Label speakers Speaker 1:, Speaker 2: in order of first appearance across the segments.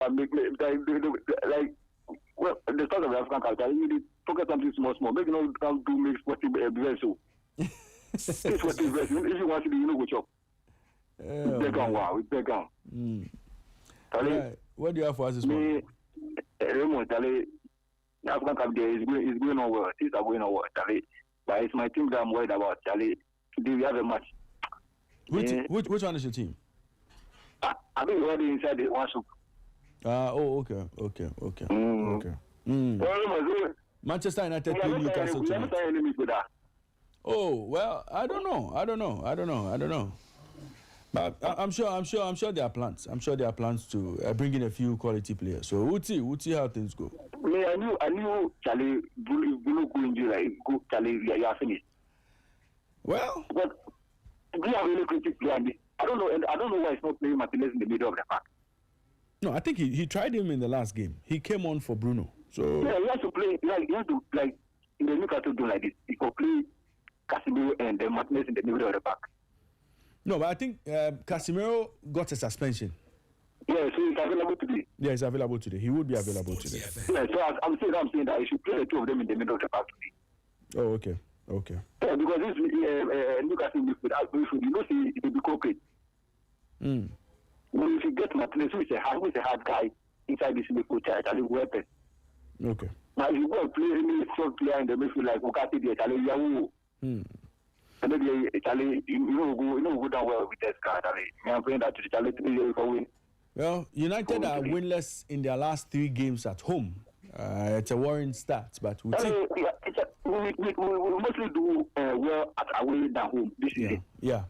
Speaker 1: like well, the start of the African culture, you need focus something small. Maybe not come to make Sporty very so. It's what is best. If you want to do, you know, go chop. It's back on.
Speaker 2: Right. What do you have for us this morning?
Speaker 1: Raymond, the African Cup there is going on well. Things are going on well, but it's my team that I'm worried about. Today we have a match.
Speaker 2: Which one is your team?
Speaker 1: I think we're already inside the one soup.
Speaker 2: Okay. Manchester United play Newcastle tonight. Oh well, I don't know. But I'm sure there are plans. I'm sure there are plans to bring in a few quality players. So we'll see how things go.
Speaker 1: I knew Charlie Bulu go in July. Go Charlie, you are finished.
Speaker 2: Well,
Speaker 1: but we have really critical player. I don't know why he's not playing Martinez in the middle of the park.
Speaker 2: No, I think he tried him in the last game. He came on for Bruno. So
Speaker 1: yeah, he has to play. He has to like in the Newcastle do like this. He could play Casemiro and Martinez in the middle of the park.
Speaker 2: No, but I think Casemiro got a suspension.
Speaker 1: Yeah, so he's available today.
Speaker 2: Yeah, he's available today. He would be available today.
Speaker 1: Yeah, so I'm saying that he should play the two of them in the middle of the park today.
Speaker 2: Oh, okay.
Speaker 1: Yeah, because this Newcastle midfield, you know, he will be corporate. Well, if you get Martinez, who is a hard guy inside this midfield, Charlie weapon.
Speaker 2: Okay.
Speaker 1: Now, if you go and play any short player in the midfield like Bukati, Charlie Yahoo. And then Charlie, you know, go down well with this guy. I'm praying that Charlie to win.
Speaker 2: Well, United are winless in their last 3 games at home. It's a worrying start, but we'll see.
Speaker 1: We mostly do well at away than home this season.
Speaker 2: Yeah.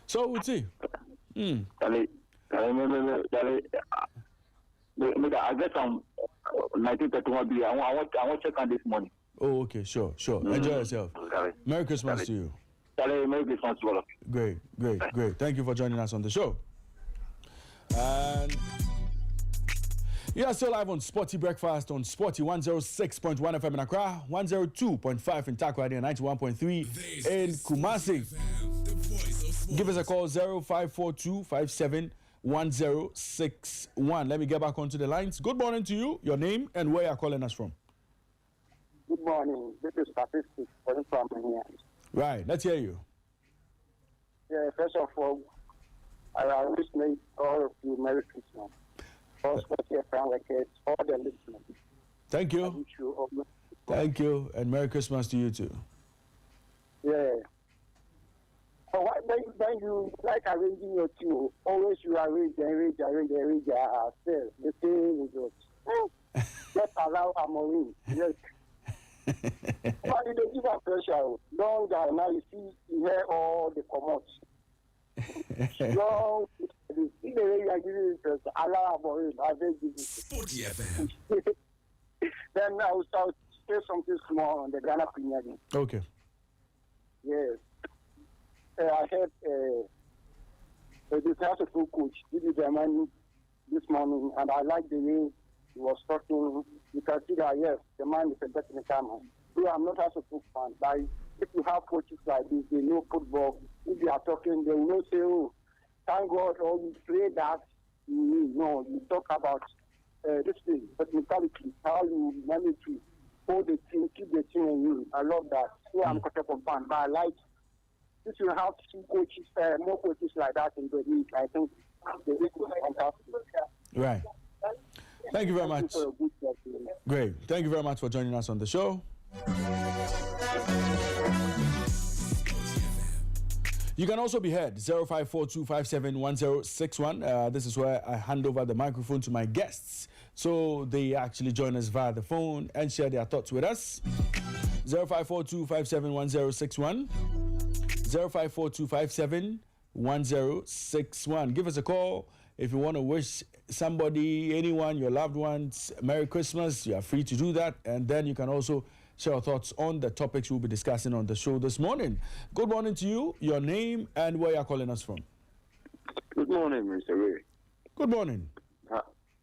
Speaker 2: So we'll see.
Speaker 1: Charlie, I get some 1931 billion. I want to check on this morning.
Speaker 2: Oh, okay, sure. Enjoy yourself. Merry Christmas to you.
Speaker 1: Merry Christmas to all of you.
Speaker 2: Great. Thank you for joining us on the show. And you are still live on Sporty Breakfast on Sporty 106.1 FM in Accra, 102.5 in Takoradi, and 91.3 in Kumasi. Give us a call 0542 57 1061. Let me get back onto the lines. Good morning to you. Your name and where you are calling us from.
Speaker 3: Good morning. This is Statistics from here.
Speaker 2: Right. Let's hear you.
Speaker 3: Yeah. First of all, I wish all of you Merry Christmas. All Sporty FM workers, all the listeners.
Speaker 2: Thank you. Thank you, and Merry Christmas to you too.
Speaker 3: Yeah. So when you like arranging your team, always you arrange ourselves. The same results. Just allow Amorim. Yes. But you don't give a pressure. Don't now you see you hear all the comments. Don't see the way you are giving it pressure. Allow Amorim. I beg you.
Speaker 4: Sporty FM.
Speaker 3: Then I will start say something small on the Ghana Premier League.
Speaker 2: Okay.
Speaker 3: Yes. I had a successful coach, Didi Germany, this morning, and I like the way he was talking. You can see that, yes, the man is a technical man. So I'm not a football fan, but if you have coaches like this, they know football. If they are talking, they will not say, oh, thank God, or you pray that. No, you talk about this thing, technicality, how you manage to hold the team, keep the team in you. I love that. So I'm a football fan, but I like if you have two coaches, more coaches like that in the league, I think the league will be fantastic.
Speaker 2: Right. Thank you very much. Great. Thank you very much for joining us on the show. You can also be heard 0542571061. This is where I hand over the microphone to my guests, so they actually join us via the phone and share their thoughts with us. 0542571061. 0542571061. Give us a call if you want to wish somebody, anyone, your loved ones, Merry Christmas. You are free to do that, and then you can also share your thoughts on the topics we'll be discussing on the show this morning. Good morning to you. Your name and where you are calling us from.
Speaker 1: Good morning, Mr. Ray.
Speaker 2: Good morning.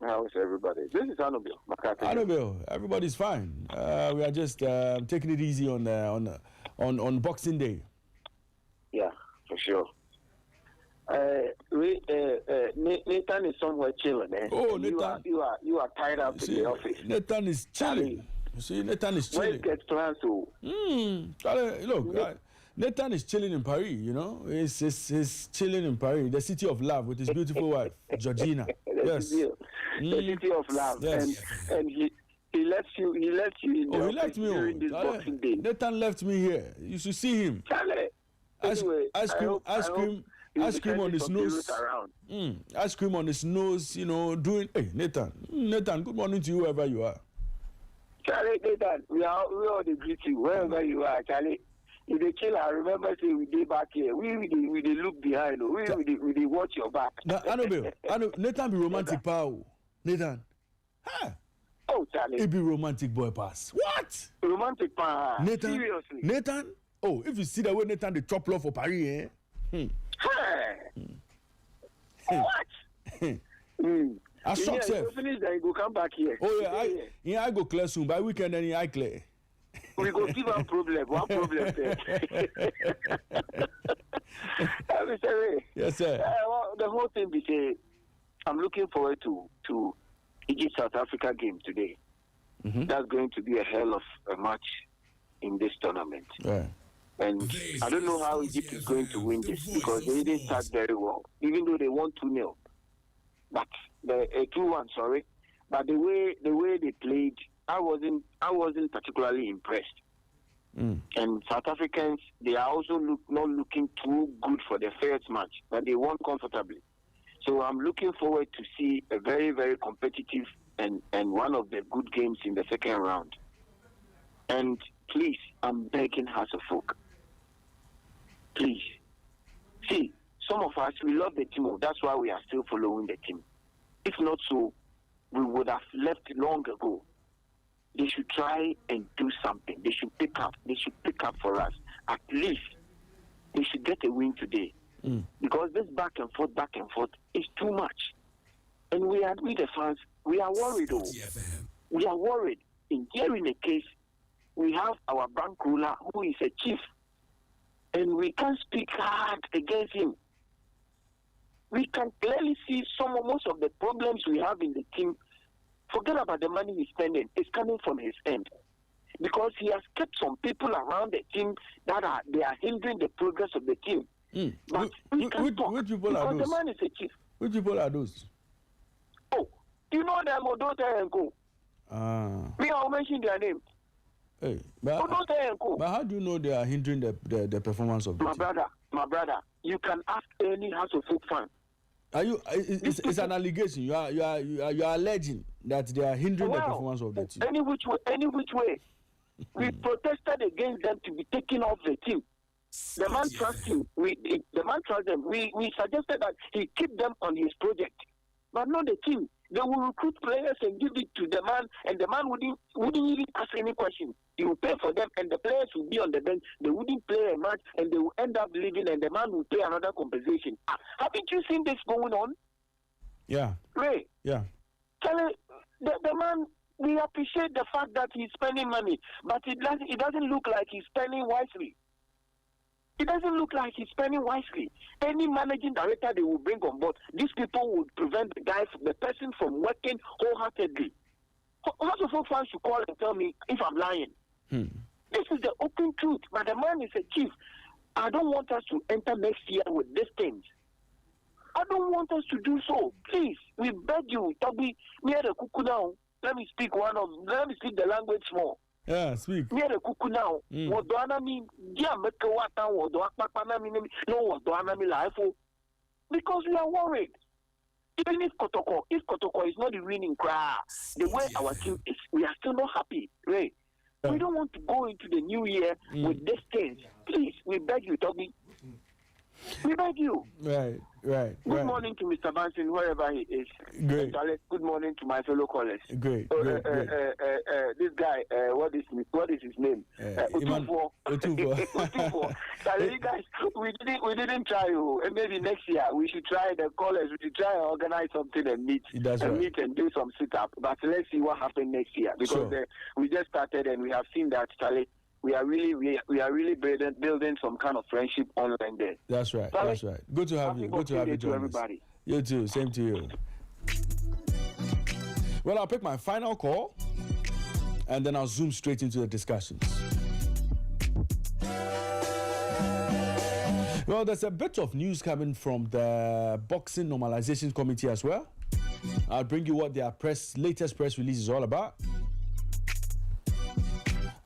Speaker 1: How's everybody? This is Anobil.
Speaker 2: Anobil, everybody's fine. We are just taking it easy on Boxing Day.
Speaker 1: Yeah, for sure.
Speaker 3: Nathan is somewhere chilling, man.
Speaker 2: Oh, Nathan.
Speaker 3: You are tied up in the office.
Speaker 2: Nathan is chilling. You see, Nathan is chilling.
Speaker 3: When it gets plans to.
Speaker 2: Look, Nathan is chilling in Paris, you know. He's chilling in Paris, the city of love, with his beautiful wife, Georgina. Yes.
Speaker 3: The city of love.
Speaker 2: Yes.
Speaker 3: And he left you in the office during this Boxing Day.
Speaker 2: Nathan left me here. You should see him.
Speaker 3: Charlie. Anyway,
Speaker 2: ice cream on his nose. Ice cream on his nose, you know, doing. Hey, Nathan, good morning to you, wherever you are.
Speaker 3: Charlie, Nathan, we all greet you, wherever you are, Charlie. If they kill, I remember saying we did back here. We look behind. We watch your back.
Speaker 2: Now, I know. Nathan be romantic, pal. Nathan. Huh?
Speaker 3: Oh, Charlie.
Speaker 2: He be romantic boy pass. What?
Speaker 3: Romantic pa.
Speaker 2: Nathan.
Speaker 3: Seriously.
Speaker 2: Nathan? Oh, if you see the way Nathan they chop love for Paris,
Speaker 3: Hey. What?
Speaker 2: I shock
Speaker 3: self. You finish then you go come back here.
Speaker 2: Oh yeah, I go clear soon. By weekend then I clear.
Speaker 3: We go give one problem there.
Speaker 2: Yes, sir.
Speaker 3: The whole thing be say, I'm looking forward to Egypt South Africa game today.
Speaker 2: Mm-hmm.
Speaker 3: That's going to be a hell of a match in this tournament.
Speaker 2: Yeah.
Speaker 3: And I don't know how Egypt is going to win this because they didn't start very well, even though they won 2-0. But 2-1, sorry. But the way they played, I wasn't particularly impressed. And South Africans, they are also not looking too good for their first match, but they won comfortably. So I'm looking forward to see a very, very competitive and one of the good games in the second round. And please, I'm begging Hasselfolk, please. See, some of us, we love the team. That's why we are still following the team. If not so, we would have left long ago. They should try and do something. They should pick up. They should pick up for us. At least they should get a win today. Because this back and forth is too much. And we the fans, we are worried. We are worried. In a case, we have our bank ruler who is a chief. And we can't speak hard against him. We can clearly see most of the problems we have in the team. Forget about the money he's spending. It's coming from his end. Because he has kept some people around the team that are hindering the progress of the team. But we can't talk
Speaker 2: which people
Speaker 3: because
Speaker 2: are those?
Speaker 3: The man is a chief.
Speaker 2: Which people are those?
Speaker 3: Oh, you know them, Odota and Co. Me, I'll mention their name.
Speaker 2: Hey, but how do you know they are hindering the performance of the team?
Speaker 3: My brother, you can ask any House of Folk fan.
Speaker 2: Are you? It's an allegation. You are alleging that they are hindering the performance of the team.
Speaker 3: Any which way. We protested against them to be taken off the team. The man trusts him. The man trusts them. We suggested that he keep them on his project, but not the team. They will recruit players and give it to the man, and the man wouldn't even ask any question. He will pay for them, and the players will be on the bench. They wouldn't play a match, and they will end up leaving, and the man will pay another compensation. Haven't you seen this going on?
Speaker 2: Yeah.
Speaker 3: Ray.
Speaker 2: Yeah.
Speaker 3: The man. We appreciate the fact that he's spending money, but it doesn't look like he's spending wisely. It doesn't look like he's spending wisely. Any managing director they will bring on board, these people would prevent the person from working wholeheartedly. Lots of fans should call and tell me if I'm lying. This is the open truth, but the man is a chief. I don't want us to enter next year with these things. I don't want us to do so. Please, we beg you, Toby, near the cuckoo now. Let me speak the language more.
Speaker 2: Yeah, speak.
Speaker 3: Near the cuckoo now. What do I mean? Because we are worried. Even if Kotoko is not the winning crowd, the way our team is, we are still not happy. Right? Yeah. We don't want to go into the new year with these things. Please, we beg you, Toby. We beg you.
Speaker 2: Right.
Speaker 3: Good morning to Mr. Banson, wherever he is.
Speaker 2: Great.
Speaker 3: Good morning to my fellow callers.
Speaker 2: Great.
Speaker 3: This guy, what is his name? Utufo. You guys, we didn't try. And maybe next year we should try the callers. We should try and organize something and meet. Meet and do some sit up. But let's see what happens next year because we just started and we have seen that
Speaker 1: we are really building some kind of friendship online there.
Speaker 2: That's right.
Speaker 1: So
Speaker 2: that's right. Good to have you. Good to have you join us. You too. Same to you. Well, I'll pick my final call, and then I'll zoom straight into the discussions. Well, there's a bit of news coming from the Boxing Normalization Committee as well. I'll bring you what their latest press release is all about.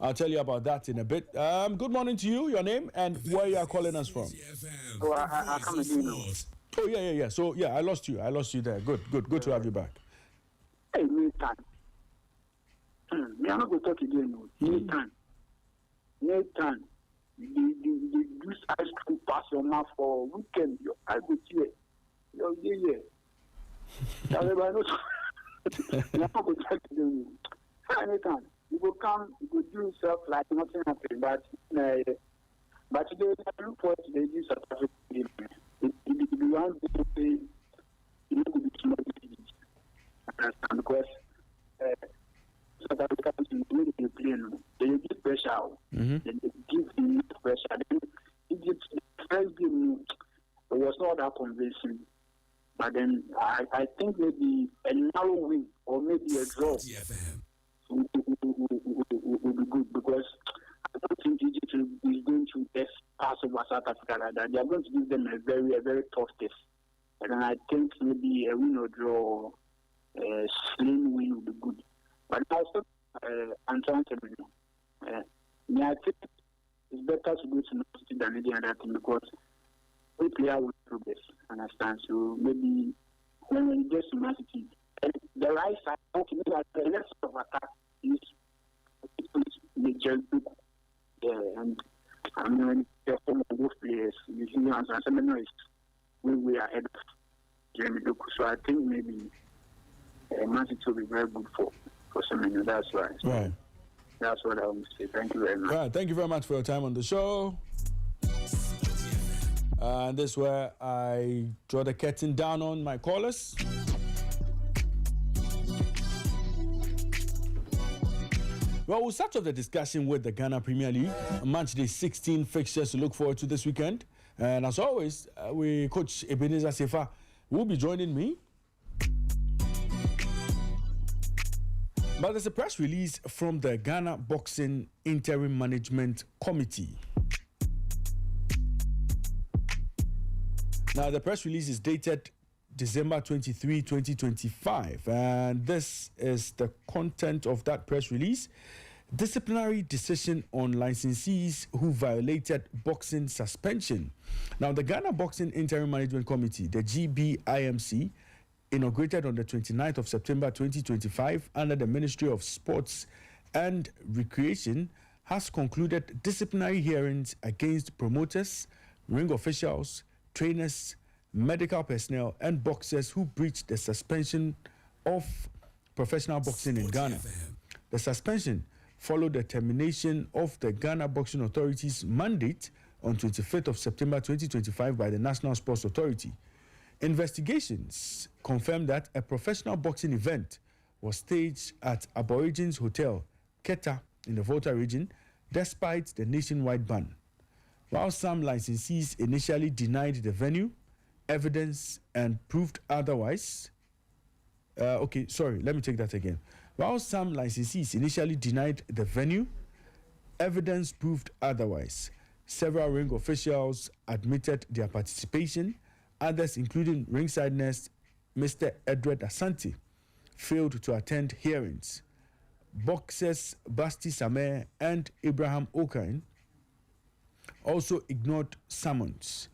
Speaker 2: I'll tell you about that in a bit. Good morning to you, your name, and where you are calling us from.
Speaker 3: So I come again now.
Speaker 2: Oh, yeah. So, yeah, I lost you there. Good to have you back.
Speaker 3: Hey, Nathan. We are not going to talk again. Nathan. The juice ice cream pass your mouth for weekend. I go to it. Yeah. We are not going to talk again. Nathan, you go come, you go do yourself like nothing happened. But today, I look forward to the use of African game. It belongs to say, you know, to be small. Because South Africans will play playing. They give pressure. They give enough pressure. Then Egypt, the first game, it was not that convincing. But then I think maybe a narrow win or maybe a draw will be good, because I don't think Egypt is going to test pass over South Africa like that. They are going to give them a very tough test. And then I think maybe a win or draw, a slim win will be good. But also, I'm trying to I think it's better to go to North City than any other thing, because we play with progress, understand? So maybe when we get to Man City, the right side, okay, maybe the left of attack is the just and I mean, there's some of those players, you see, and we are ahead of Jeremy Doku. So I think maybe Man City will be very good for Semenyo. That's right. So
Speaker 2: right.
Speaker 3: That's what I want to say. Thank you very much.
Speaker 2: Right. Thank you very much for your time on the show. And this is where I draw the curtain down on my callers. Well, we'll start off the discussion with the Ghana Premier League. Matchday 16 fixtures to look forward to this weekend. And as always, Coach Ebenezer Sefa will be joining me. But there's a press release from the Ghana Boxing Interim Management Committee. Now, the press release is dated December 23, 2025, and this is the content of that press release. Disciplinary decision on licensees who violated boxing suspension. Now, the Ghana Boxing Interim Management Committee, the GBIMC, inaugurated on the 29th of September 2025 under the Ministry of Sports and Recreation, has concluded disciplinary hearings against promoters, ring officials, trainers, medical personnel, and boxers who breached the suspension of professional boxing in Ghana. The suspension followed the termination of the Ghana Boxing Authority's mandate on 25th of September 2025 by the National Sports Authority. Investigations confirmed that a professional boxing event was staged at Aborigines Hotel, Keta, in the Volta region, despite the nationwide ban. While some licensees initially denied the venue, evidence and proved otherwise. Let me take that again. While some licensees initially denied the venue, evidence proved otherwise. Several ring officials admitted their participation. Others, including ringside nurse Mr. Edward Asante, failed to attend hearings. Boxers Basti Samer and Abraham Okain also ignored summons.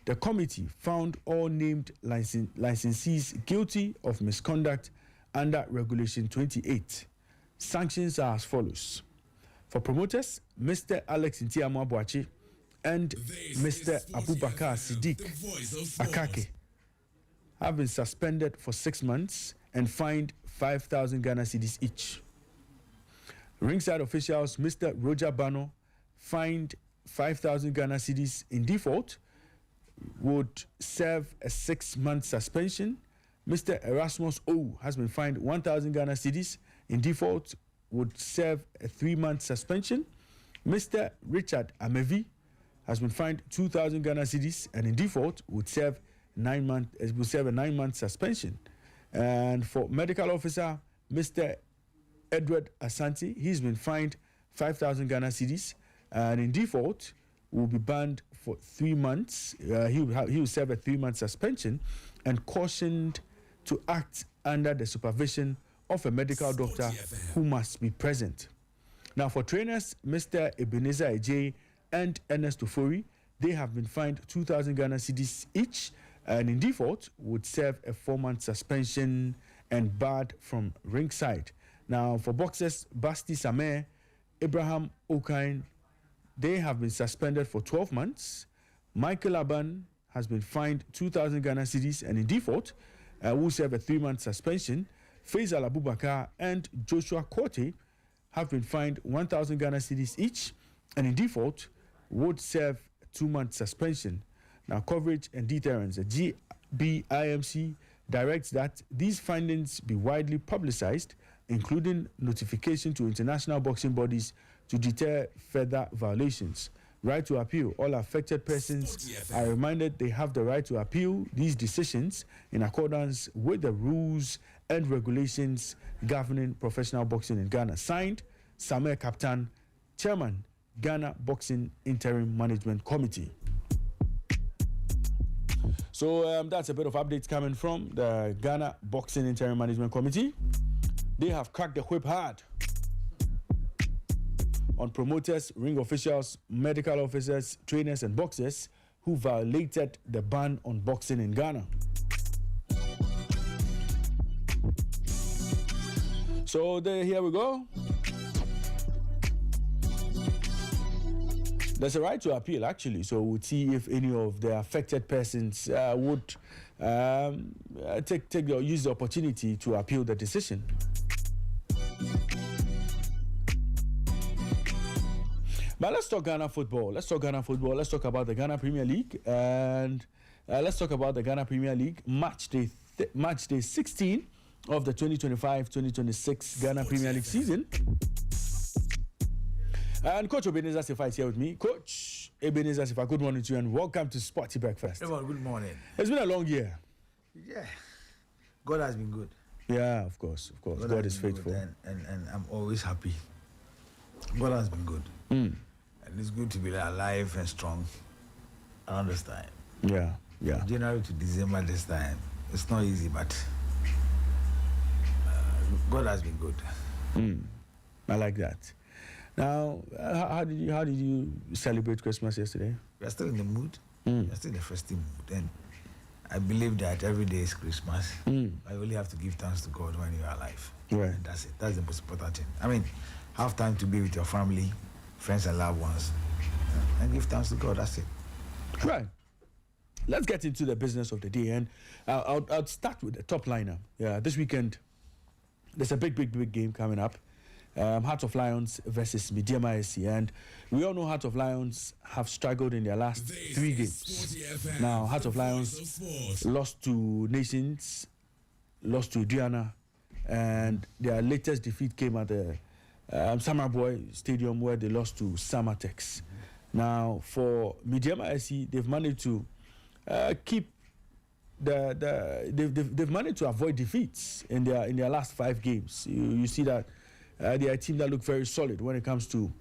Speaker 2: The committee found all named licensees guilty of misconduct under Regulation 28. Sanctions are as follows. For promoters, Mr. Alex Ntiamo Abuachi and Mr. Abubakar Siddiq Akake have been suspended for 6 months and fined 5,000 Ghana cedis each. Ringside officials, Mr. Roger Bano, fined 5,000 Ghana cedis in default, would serve a 6-month suspension. Mr. Erasmus O has been fined 1,000 Ghana cedis in default, would serve a 3-month suspension. Mr. Richard Amevi has been fined 2,000 Ghana cedis and in default would serve a 9-month suspension. And for medical officer Mr. Edward Asante, he's been fined 5,000 Ghana cedis and in default will be banned for 3 months. He will serve a 3-month suspension and cautioned to act under the supervision of a medical doctor who must be present. Now, for trainers, Mr. Ebenezer Ajay and Ernest Ofori, they have been fined 2,000 Ghana cedis each and in default would serve a 4-month suspension and barred from ringside. Now, for boxers, Basti Sameh, Abraham Okain, they have been suspended for 12 months. Michael Aban has been fined 2,000 Ghana cedis and in default will serve a 3-month suspension. Faisal Abubakar and Joshua Korte have been fined 1,000 Ghana cedis each and in default would serve a 2-month suspension. Now, coverage and deterrence. The GBIMC directs that these findings be widely publicized, including notification to international boxing bodies to deter further violations. Right to appeal. All affected persons are reminded they have the right to appeal these decisions in accordance with the rules and regulations governing professional boxing in Ghana. Signed, Samuel Captain, Chairman, Ghana Boxing Interim Management Committee. So that's a bit of updates coming from the Ghana Boxing Interim Management Committee. They have cracked the whip hard on promoters, ring officials, medical officers, trainers, and boxers who violated the ban on boxing in Ghana. So here we go. There's a right to appeal, actually. So we'll see if any of the affected persons would use the opportunity to appeal the decision. But let's talk Ghana football. Let's talk about the Ghana Premier League. And let's talk about the Ghana Premier League match day 16 of the 2025-2026 Ghana Premier League season. And Coach Ebenezer Sifa is here with me. Coach Ebenezer Sifa, good morning to you and welcome to Sporty Breakfast.
Speaker 4: Raymond, good morning.
Speaker 2: It's been a long year.
Speaker 4: Yeah. God has been good.
Speaker 2: Yeah, of course. God is faithful.
Speaker 4: And I'm always happy. God has been good. And it's good to be alive and strong around this time.
Speaker 2: Yeah.
Speaker 4: January to December this time. It's not easy, but God has been good.
Speaker 2: I like that. Now, how did you celebrate Christmas yesterday?
Speaker 4: We are still in the mood. We are still in the festive mood. And I believe that every day is Christmas. I only have to give thanks to God when you are alive.
Speaker 2: Right.
Speaker 4: And that's it. That's the most important thing. I mean, have time to be with your family, friends and loved ones, and give thanks to God. That's it.
Speaker 2: Right. Let's get into the business of the day. And I'll start with the top liner. Yeah, this weekend, there's a big game coming up. Heart of Lions versus Midiama SC. And we all know Heart of Lions have struggled in their last 3 games. Now, Heart of Lions lost to Nations, lost to Diana, and their latest defeat came at the Samaboy Stadium where they lost to Samatex. Now, for Midiama SC, they've managed to keep they've managed to avoid defeats in their last 5 games. You see that they are a team that look very solid when it comes to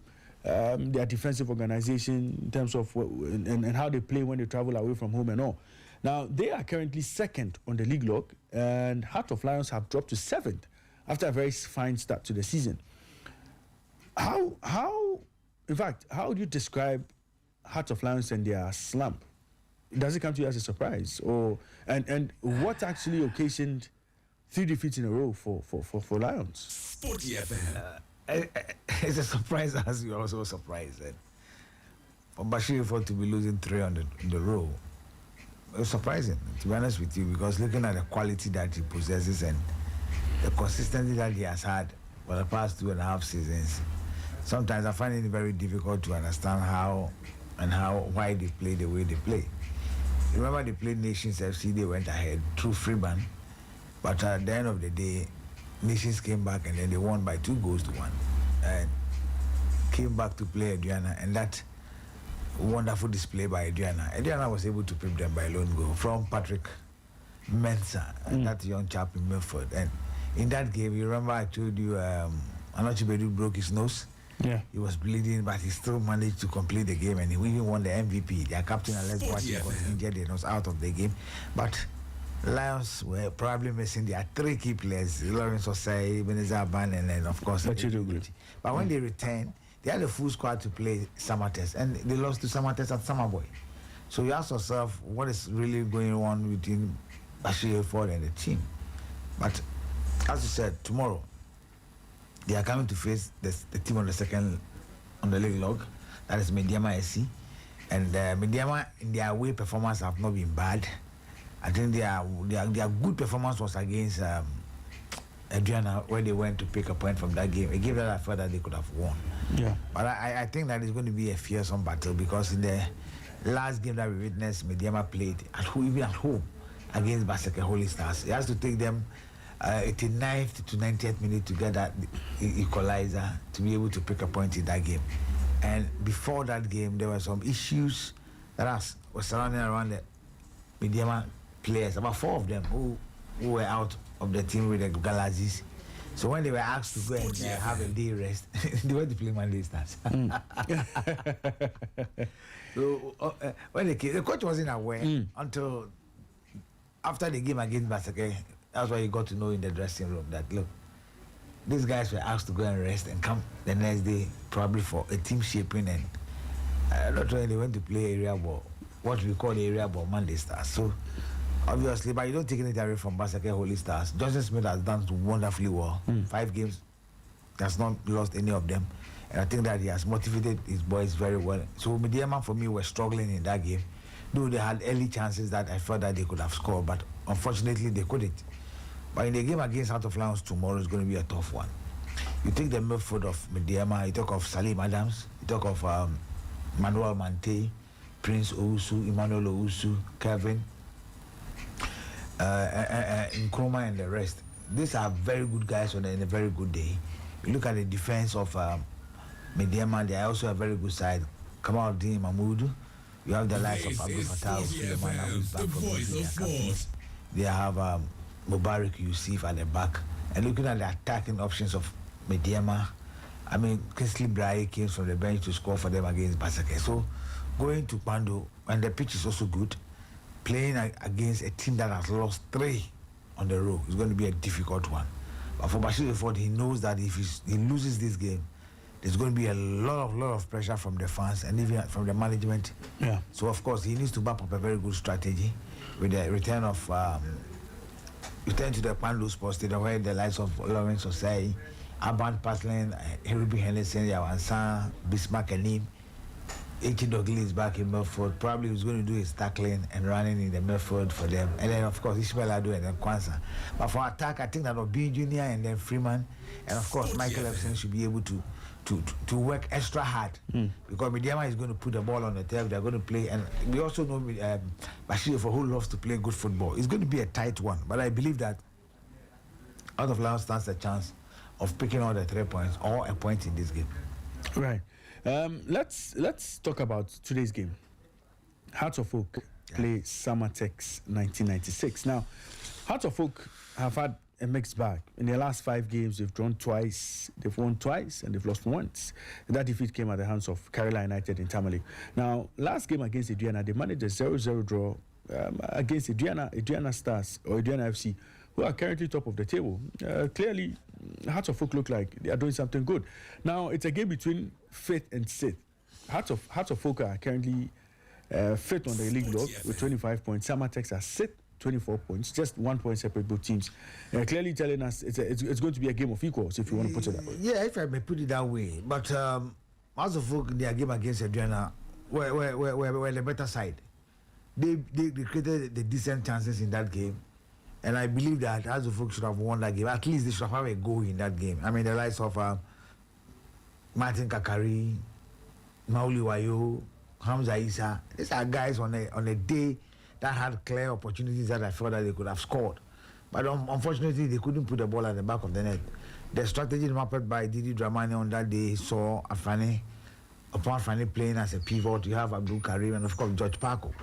Speaker 2: their defensive organization in terms of and how they play when they travel away from home and all. Now, they are currently 2nd on the league log, and Heart of Lions have dropped to 7th after a very fine start to the season. How would you describe Heart of Lions and their slump? Does it come to you as a surprise, and what actually occasioned 3 defeats in a row for Lions?
Speaker 5: Sporty FM.
Speaker 4: It's a surprise, as you're also surprised. For Bashir Ford to be losing 3 in the row, it was surprising, to be honest with you, because looking at the quality that he possesses and the consistency that he has had for the past 2.5 seasons, sometimes I find it very difficult to understand why they play the way they play. Remember, they played Nations FC, they went ahead through Freeman, but at the end of the day, Nations came back and then they won by 2-1. And came back to play Adriana, and that wonderful display by Adriana. Adriana was able to prep them by lone goal from Patrick Mensah, that young chap in Milford. And in that game, you remember I told you Anochibedu broke his nose.
Speaker 2: Yeah.
Speaker 4: He was bleeding, but he still managed to complete the game, and he even won the MVP. Their captain, Alex Boateng, was injured and was out of the game. But Lions were probably missing their 3 key players, Lawrence Osei, Ebenezer Ban, and then, of course, but when they returned, they had a full squad to play Samatex, and they lost to Samatex at Summerboy. So you ask yourself, what is really going on between Bashir Ford and the team? But as you said, tomorrow, they are coming to face the team on the league log, that is Mediama SC. And Mediama, in their away performance, have not been bad. I think their good performance was against Adriana, where they went to pick a point from that game. A game that I felt that they could have won.
Speaker 2: Yeah.
Speaker 4: But I think that it's going to be a fearsome battle, because in the last game that we witnessed, Mediama played even at home against Baseke Holy Stars. He has to take them 89th to 90th minute to get that equalizer to be able to pick a point in that game. And before that game, there were some issues that were surrounding around the Mediama players, about 4 of them who were out of the team with the Galaxies. So when they were asked to go and have a day rest, they went to play Monday Stars. So when the coach wasn't aware until after the game against Baseke. That's why you got to know in the dressing room that, look, these guys were asked to go and rest and come the next day probably for a team shaping, and not when they went to play area ball, what we call the area ball Monday Stars. So obviously, but you don't take anything away from Baseke Holy Stars. Johnson Smith has done wonderfully well. 5 games, has not lost any of them, and I think that he has motivated his boys very well. So Mediama, for me, were struggling in that game, though they had early chances that I felt that they could have scored, but unfortunately they couldn't. But in the game against Heart of Lions tomorrow is going to be a tough one. You take the midfield of Mediama, you talk of Salim Adams, you talk of Manuel Mante, Prince Owusu, Emmanuel Owusu, Kevin, Nkrumah, and the rest. These are very good guys on a very good day. You look at the defense of Mediama, they are also a very good side. Kamaldeen Mahmoud, you have the likes of Abdul Fattah Suleiman, who is back from Nigeria. They have Mubarak Yusuf at the back. And looking at the attacking options of Mediama, I mean, Kingsley Brahe came from the bench to score for them against Baseke. So going to Pando, and the pitch is also good, playing against a team that has lost 3 on the road is going to be a difficult one. But for Bashir Ford, he knows that if he loses this game, there's going to be a lot of pressure from the fans and even from the management.
Speaker 2: Yeah.
Speaker 4: So of course he needs to back up a very good strategy with the return to the Pandu Sports Stadium, where the likes of Lawrence Osei, Aban Patlin, Herubi Henderson, Yawansan, Bismarck Anim, H. Dogley is back in Milford. Probably he's going to do his tackling and running in the Milford for them. And then, of course, Ishmael Adu and then Kwanzaa. But for attack, I think that Obi Jr. and then Freeman, and of course, Michael Epson should be able to work extra hard. Because Mediama is going to put the ball on the turf. They're going to play. And we also know Bashir, for who loves to play good football. It's going to be a tight one. But I believe that Out of Lions stands a chance of picking out the 3 points or a point in this game.
Speaker 2: Right. Let's talk about today's game. Hearts of Oak play Samatex 1996. Now, Hearts of Oak have had a mixed bag. In their last 5 games, they've drawn twice, they've won twice, and they've lost once. That defeat came at the hands of Kerala United in Tamale. Now, last game against Adriana, they managed a 0-0 draw against Adriana Stars, or Adriana FC, who are currently top of the table. Clearly, Hearts of Oak look like they are doing something good. Now, it's a game between 5th and 6th. Hearts of Oak are currently 5th on the league log with 25 points. Samatex are 6th, 24 points, just 1 point separate both teams. Clearly telling us it's going to be a game of equals, if you want to put it that way.
Speaker 4: Yeah, if I may put it that way. But Hearts of Oak in their game against Adriana were the better side. They created the decent chances in that game. And I believe that Hearts of Oak should have won that game. At least they should have a goal in that game. I mean, the likes of Martin Kakari, Mauli Wayo, Hamza Isa. These are guys on a day that had clear opportunities that I felt that they could have scored. But unfortunately, they couldn't put the ball at the back of the net. The strategy mapped by Didi Dramani on that day saw Afani playing as a pivot. You have Abdul Karim and of course George Paco.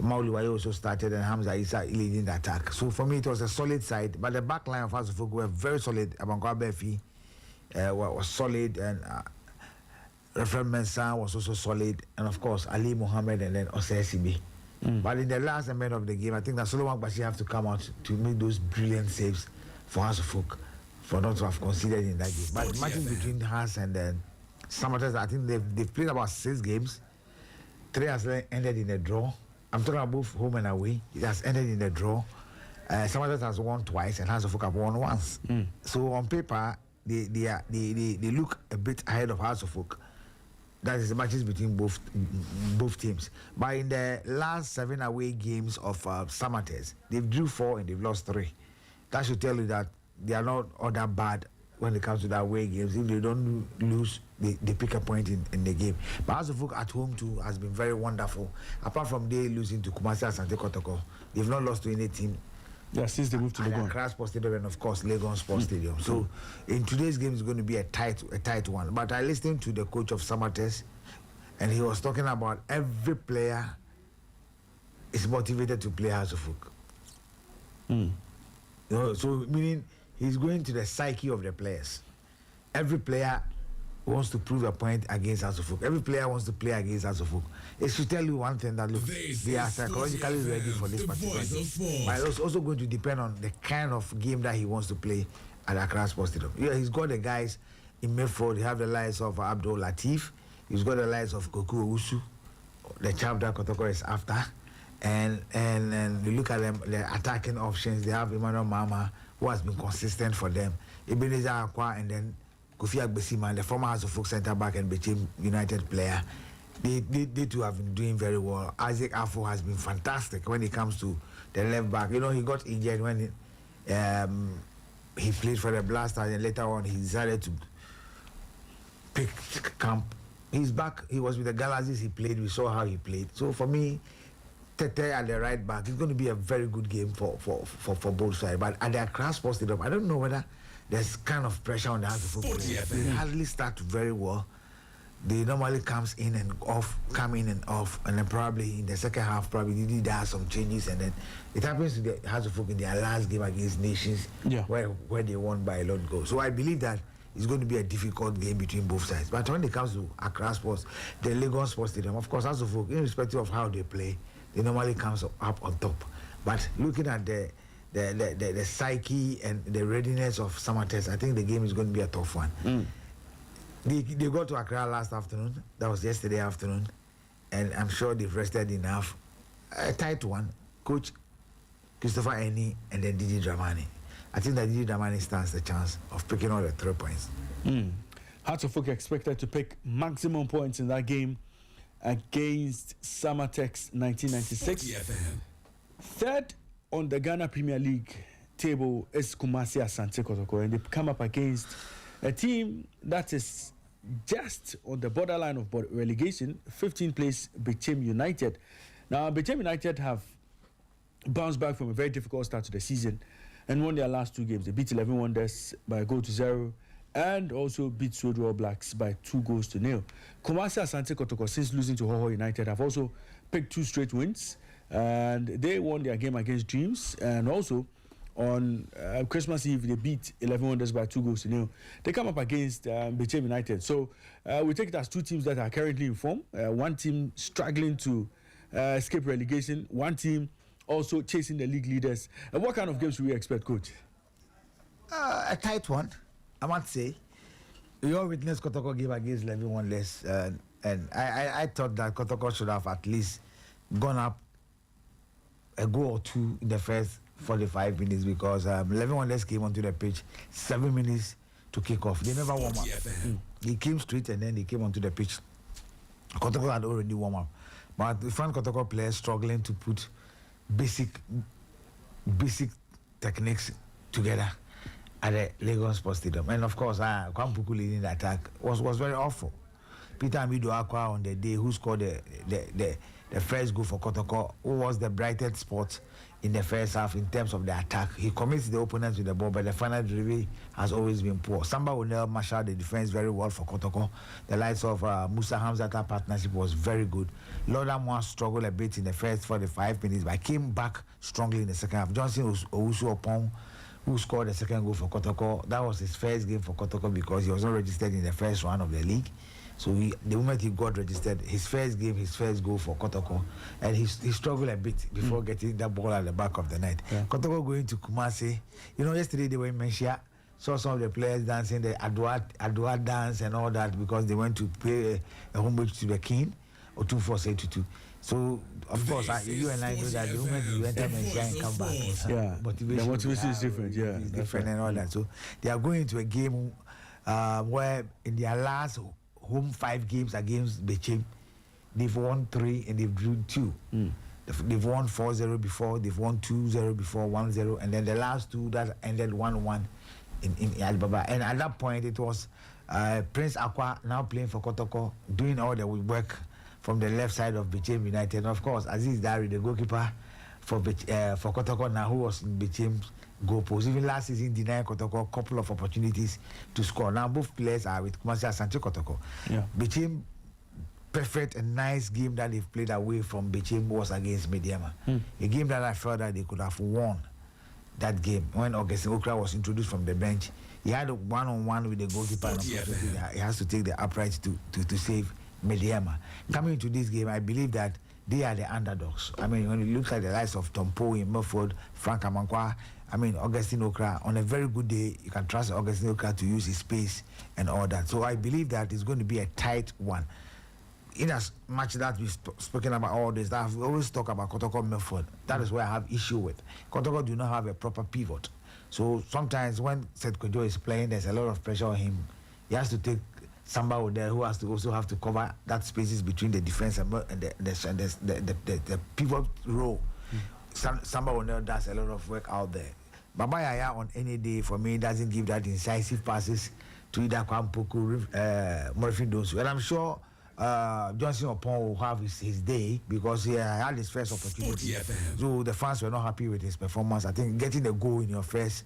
Speaker 4: Mauli Waye also started and Hamza Issa leading the attack. So for me, it was a solid side. But the back line of Asufuk were very solid. Abankwa Befi was solid, and Reverend Mensah was also solid, and of course Ali Mohammed and then Osei Sibi. But in the last minute of the game, I think that Solomon Bashi have to come out to make those brilliant saves for Asufuk for not to have conceded in that game. But the matches between Haas and then Samatas, I think they've played about 6 games. 3 has ended in a draw. I'm talking about both home and away. It has ended in a draw. Samatas has won twice and Asufuk have won once. So on paper, they look a bit ahead of Asufuk. That is the matches between both teams. But in the last 7 away games of Samatas, they've drew 4 and they've lost 3. That should tell you that they are not all that bad when it comes to the away games. If they don't lose, they pick a point in the game. But Asufuk at home too has been very wonderful. Apart from they losing to Kumasi Asante Kotoko, they've not lost to any team.
Speaker 2: Yeah, since they moved to Legon.
Speaker 4: Accra Sports Stadium and of course Legon Sports Stadium. So in today's game is going to be a tight one. But I listened to the coach of Samates, and he was talking about every player is motivated to play Asufuk. You know, so meaning he's going to the psyche of the players. Every player wants to prove a point against Asufuk. Every player wants to play against Asufuk. It should tell you one thing, that look, they are psychologically ready for this particular game. But it's also going to depend on the kind of game that he wants to play at Accra Sports Stadium. Yeah, he's got the guys in midfield. He have the likes of Abdul Latif. He's got the likes of Koku Owusu, the chap that Kotoko is after. And you look at them, the attacking options. They have Emmanuel Mama, who has been consistent for them. Ebenezer Akwa, and then Kofi Agbesima, the former Asufuk centre back and Bechem United player. They too have been doing very well. Isaac Afo has been fantastic when it comes to the left back. You know, he got injured when he played for the Blasters, and later on he decided to pick camp. He's back. He was with the Galaxies. He played. We saw how he played. So for me, Tete at the right back, it's going to be a very good game for both sides. But at the Accra Sports Stadium, I don't know whether there's kind of pressure on the Asufuk players. They hardly start very well. They normally come in and off, and then probably in the second half, probably they have some changes, and then it happens to the Asufuk in their last game against Nations, where they won by a lot of goals. So I believe that it's going to be a difficult game between both sides. But when it comes to Accra Sports, the Legon Sports Stadium, of course, Asufuk, irrespective of how they play, they normally comes up on top. But looking at the psyche and the readiness of Samates, I think the game is going to be a tough one. They got to Accra last afternoon. That was yesterday afternoon. And I'm sure they've rested enough. A tight one. Coach Christopher Eni and then Didi Dramani. I think that Didi Dramani stands the chance of picking all the 3 points.
Speaker 2: Asufuk expected to pick maximum points in that game against Samatex 1996. Third on the Ghana Premier League table is Kumasi Asante Kotoko, and they come up against a team that is just on the borderline of relegation, 15th place Bechem United. Now, Bechem United have bounced back from a very difficult start to the season and won their last 2 games. They beat 11 Wonders by a goal to 0 and also beat Sodro All Blacks by 2-0. Kumasi Asante Kotoko, since losing to Hoho United, have also picked 2 straight wins, and they won their game against Dreams, and also on Christmas Eve, they beat 11 Wonders by 2-0. They come up against Bechem United. So we take it as 2 teams that are currently in form. One team struggling to escape relegation. One team also chasing the league leaders. What kind of games should we expect, Coach?
Speaker 4: A tight one, I must say. We all witnessed Kotoko game against 11 Wonders. And I thought that Kotoko should have at least gone up a goal or 2 in the first 45 minutes, because 11 Wonders came onto the pitch 7 minutes to kick off. They never warm up. They came straight and then they came onto the pitch. Kotoko had already warm up, but we found Kotoko players struggling to put basic techniques together at the Lagos Sports Stadium. And of course, Kwampuku leading the attack was very awful. Peter Amido Akwa on the day, who scored the first goal for Kotoko, who was the brightest spot in the first half in terms of the attack. He commits the opponents with the ball, but the final delivery has always been poor. Samba Onel marshaled the defense very well for Kotoko. The likes of Musa Hamzata partnership was very good. Loda Moa struggled a bit in the first 45 minutes, but came back strongly in the second half. Johnson Owusu Opon, who scored the second goal for Kotoko, that was his first game for Kotoko because he was not registered in the first round of the league. So the moment he got registered, his first game, his first goal for Kotoko, and he struggled a bit before getting that ball at the back of the net. Yeah. Kotoko going to Kumasi. Yesterday they were in Menchia, saw some of the players dancing the Adwa dance and all that because they went to pay a homage to the king, or 2-4-8-2. So, of course, you and I know that the moment you enter Menchia and come back,
Speaker 2: the motivation is different. Yeah,
Speaker 4: it's different and all that. So, they are going to a game where in their last home 5 games against Bechem, they've won 3 and they've drew 2. They've won 4-0 before, they've won 2-0 before, 1-0, and then the last 2 that ended 1-1 in Alibaba. And at that point, it was Prince Aqua now playing for Kotoko, doing all the work from the left side of Bechem United. And of course, Aziz Dari, the goalkeeper for Kotoko now, who was in Bechem's goal post. Even last season, denied Kotoko a couple of opportunities to score. Now both players are with Kumasi Asante Kotoko. Yeah. Bechem perfect and nice game that they've played away from Bechem was against Mediama. A game that I felt that they could have won that game when Augustine Okra was introduced from the bench. He had a one-on-one with the goalkeeper and he has to take the upright to save Mediama. Coming into this game, I believe that they are the underdogs. I mean, when you look at the likes of Tompo in Milford, Frank Amankwa, Augustine Okra, on a very good day, you can trust Augustine Okra to use his space and all that. So I believe that it's going to be a tight one. In as much that we've spoken about all this, that I've always talked about Kotoko Milford. That is where I have issue with. Kotoko do not have a proper pivot. So sometimes when Seth Kojo is playing, there's a lot of pressure on him. He has to take somebody there who has to also have to cover that spaces between the defense and the pivot role. Somebody there does a lot of work out there. Baba Yaya on any day for me doesn't give that incisive passes to either Kwampoku, Murphy Dosu. And I'm sure Johnson Opon will have his day because he had his first opportunity. So the fans were not happy with his performance. I think getting a goal in your first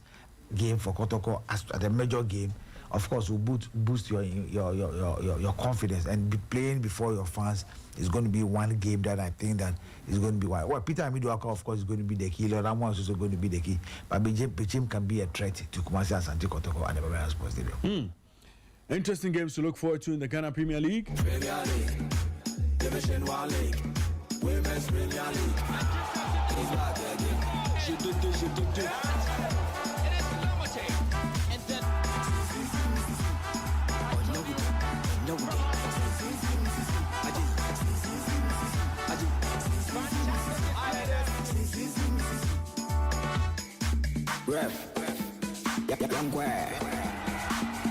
Speaker 4: game for Kotoko at a major game, of course, will boost your confidence, and playing before your fans is going to be one game that I think that is going to be why. Well, Peter Amiduaka, of course, is going to be the key. Lord Ramon is also going to be the key. But Bechem can be a threat to Kumasi Asante Kotoko and the Baba Sports Stadium.
Speaker 2: Interesting games to look forward to in the Ghana Premier League.
Speaker 5: Premier League, Division 1 League, Women's Premier League. He's back again.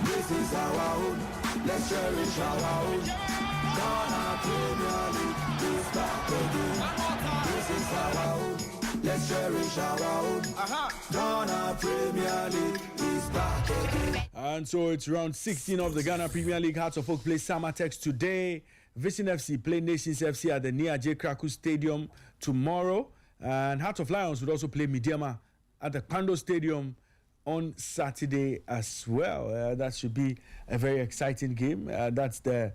Speaker 5: This is our own, let's cherish our own. Ghana Premier League is back again. This is our own, let's cherish our own. Ghana Premier League is back again.
Speaker 2: And so it's round 16 of the Ghana Premier League. Hearts of Oak play Samatex today. Vision FC play Nations FC at the Nia J. Kraku Stadium tomorrow. And Hearts of Lions would also play Midiama at the Pando Stadium on Saturday as well. That should be a very exciting game. That's the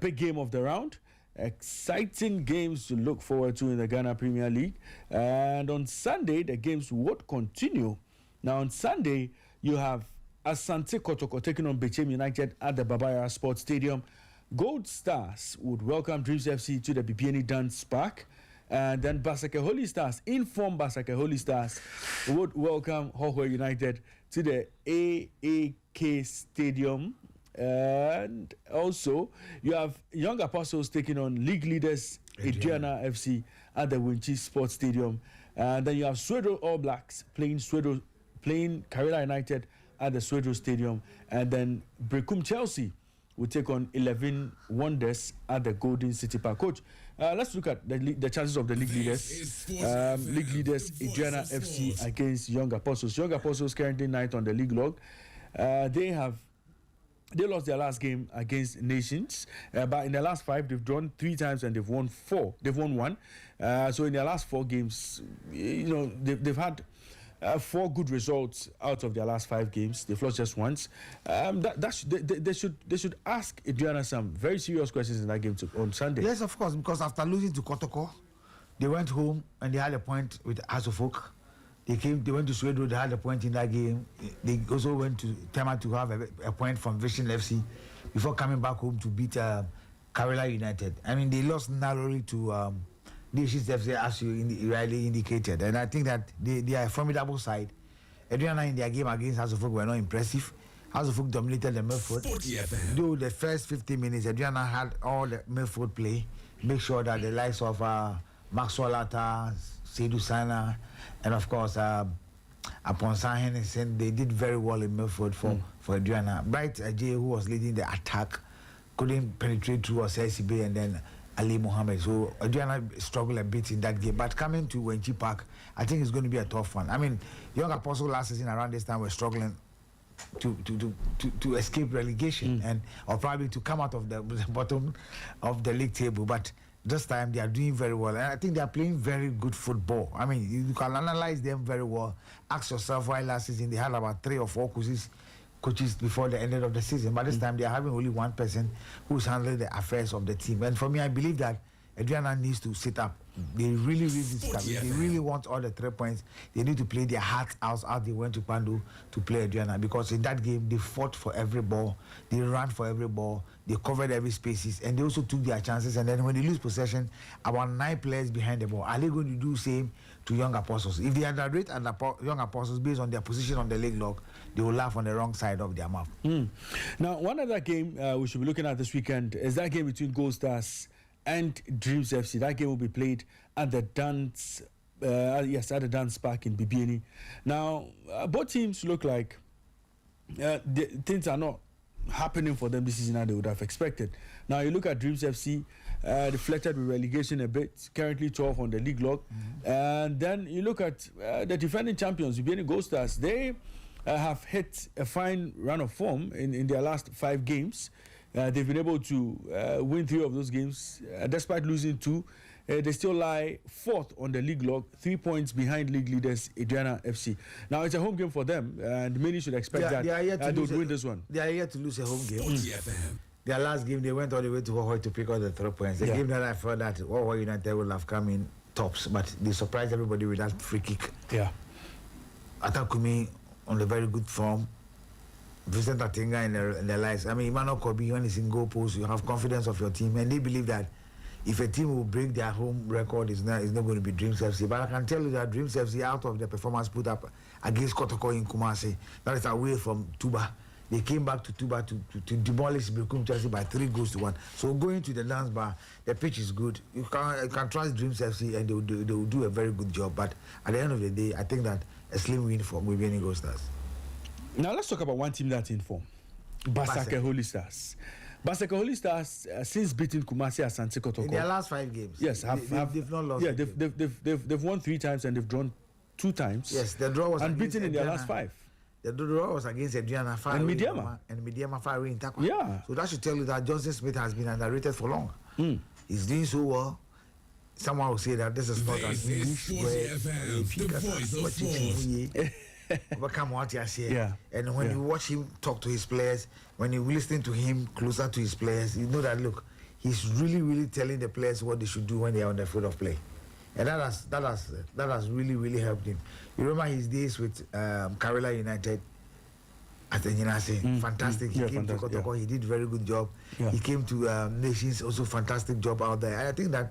Speaker 2: big game of the round. Exciting games to look forward to in the Ghana Premier League. And on Sunday, the games would continue. Now on Sunday, you have Asante Kotoko taking on Bechem United at the Babaya Sports Stadium. Gold Stars would welcome Dreams FC to the BPNE Dance Park. And then Basake Holy Stars, informed Basake Holy Stars, would welcome Hohwe United to the AAK Stadium. And also, you have Young Apostles taking on league leaders Adriana FC at the Winchi Sports Stadium. And then you have Swedro All Blacks playing Karela United at the Swedro Stadium. And then Brekum Chelsea will take on 11 Wonders at the Golden City Park. Coach, let's look at the chances of the league leaders. League leaders, Adriana FC against Young Apostles. Young Apostles currently 9th on the league log. They have They lost their last game against Nations, but in the last 5, they've drawn 3 times and they've won 4. They've won 1. So in their last 4 games, they've had 4 good results out of their last 5 games. They've lost just once. They should ask Adriana some very serious questions in that game on Sunday.
Speaker 4: Yes, of course, because after losing to Kotoko, they went home and they had a point with Asofok. They went to Swedo, they had a point in that game. They also went to Tema to have a point from Vision FC before coming back home to beat Kerala United. I mean, they lost narrowly to Nations FC, as you rightly indicated. And I think that they are a formidable side. Adriana in their game against Asofok were not impressive. Asofok dominated the midfield. Though the first 15 minutes, Adriana had all the midfield play. Make sure that the likes of Maxwell Atta, Seydou Sana, and of course Aponsa Hennessy, they did very well in midfield for Adriana. Bright Ajay, who was leading the attack, couldn't penetrate through Osei and then Ali Mohammed. So Adriana struggled a bit in that game. But coming to Wenchi Park, I think it's going to be a tough one. I mean, Young Apostle last season around this time were struggling to escape relegation and or probably to come out of the bottom of the league table. But this time they are doing very well, and I think they are playing very good football. I mean, you can analyze them very well. Ask yourself why last season they had about 3 or 4 coaches before the end of the season, but this time they are having only one person who's handling the affairs of the team. And for me, I believe that Adriana needs to sit up. They really they really want all the 3 points. They need to play their hearts out they went to Pandu to play Adriana, because in that game they fought for every ball, they ran for every ball, they covered every spaces, and they also took their chances. And then when they lose possession, about 9 players behind the ball. Are they going to do the same to Young Apostles? If they underrate Young Apostles based on their position on the league log, they will laugh on the wrong side of their mouth.
Speaker 2: Now, one other game we should be looking at this weekend is that game between Gold Stars and Dreams FC. That game will be played at the Dance Park in Bibiani. Now, both teams look like things are not happening for them this season as they would have expected. Now, you look at Dreams FC, they flirted with relegation a bit, currently 12 on the league log. And then you look at the defending champions, Bibiani Gold Stars. They have hit a fine run of form in their last 5 games. They've been able to win 3 of those games. Despite losing 2, they still lie 4th on the league log, 3 points behind league leaders Adriana FC. Now, it's a home game for them, and many should expect that they would win this one.
Speaker 4: They are yet to lose a home game. Their last game, they went all the way to Hohoi to pick up the 3 points. The game that I felt that Hohoi United would have come in tops, but they surprised everybody with that free kick. Atakumi on a very good form. Vincent Atinga in their lives. I mean, Emmanuel Kobi, when he's in goal post, you have confidence of your team, and they believe that if a team will break their home record, it's not going to be Dreams FC. But I can tell you that Dreams FC, out of the performance put up against Kotoko in Kumasi, that is away from Tuba. They came back to Tuba to demolish Bekum Chelsea by 3-1. So going to the dance bar, the pitch is good. You can trust Dreams FC, and they will do a very good job. But at the end of the day, I think that a slim win for Bibiani Gold Stars.
Speaker 2: Now let's talk about one team that's in form. Basake Holy Stars. Basake Holy Stars, since beating Kumasi Asante Kotoko.
Speaker 4: In their last 5 games.
Speaker 2: Yes, they've not lost. Yeah, they've won 3 times and they've drawn 2 times.
Speaker 4: Yes, the draw was
Speaker 2: unbeaten in their last 5.
Speaker 4: The draw was against Adriana Fire
Speaker 2: and
Speaker 4: Midiama Fire in Takwa.
Speaker 2: Yeah.
Speaker 4: So that should tell you that Johnson Smith has been underrated for long. He's doing so well. Someone will say that this is not an English word. Overcome what you say. And when you watch him talk to his players, when you listen to him closer to his players, you know that look, he's really telling the players what they should do when they are on the field of play. And that has really helped him. You remember his days with Kerala United at the Nyinase. Fantastic. He came to Kotoko, he did very good job. He came to Nations, also fantastic job out there. And I think that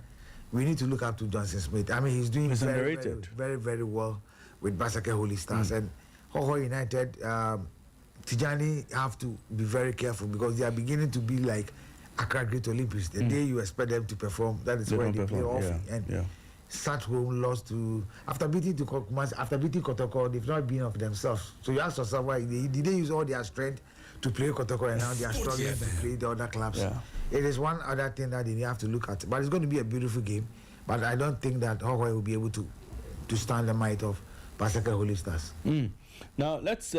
Speaker 4: we need to look up to Johnson Smith. I mean, he's doing very well with Basake Holy Stars. And Hohoi United, Tijani have to be very careful because they are beginning to be like Accra Great Olympics. The day you expect them to perform, that is when they play off. And sat home, lost to after beating Kotoko, they've not been of themselves. So you ask yourself why did they use all their strength to play Kotoko and now they are struggling to play the other clubs. It is one other thing that they have to look at. But it's going to be a beautiful game. But I don't think that Hohoi will be able to stand the might of Pasaka Holy Stars.
Speaker 2: Now let's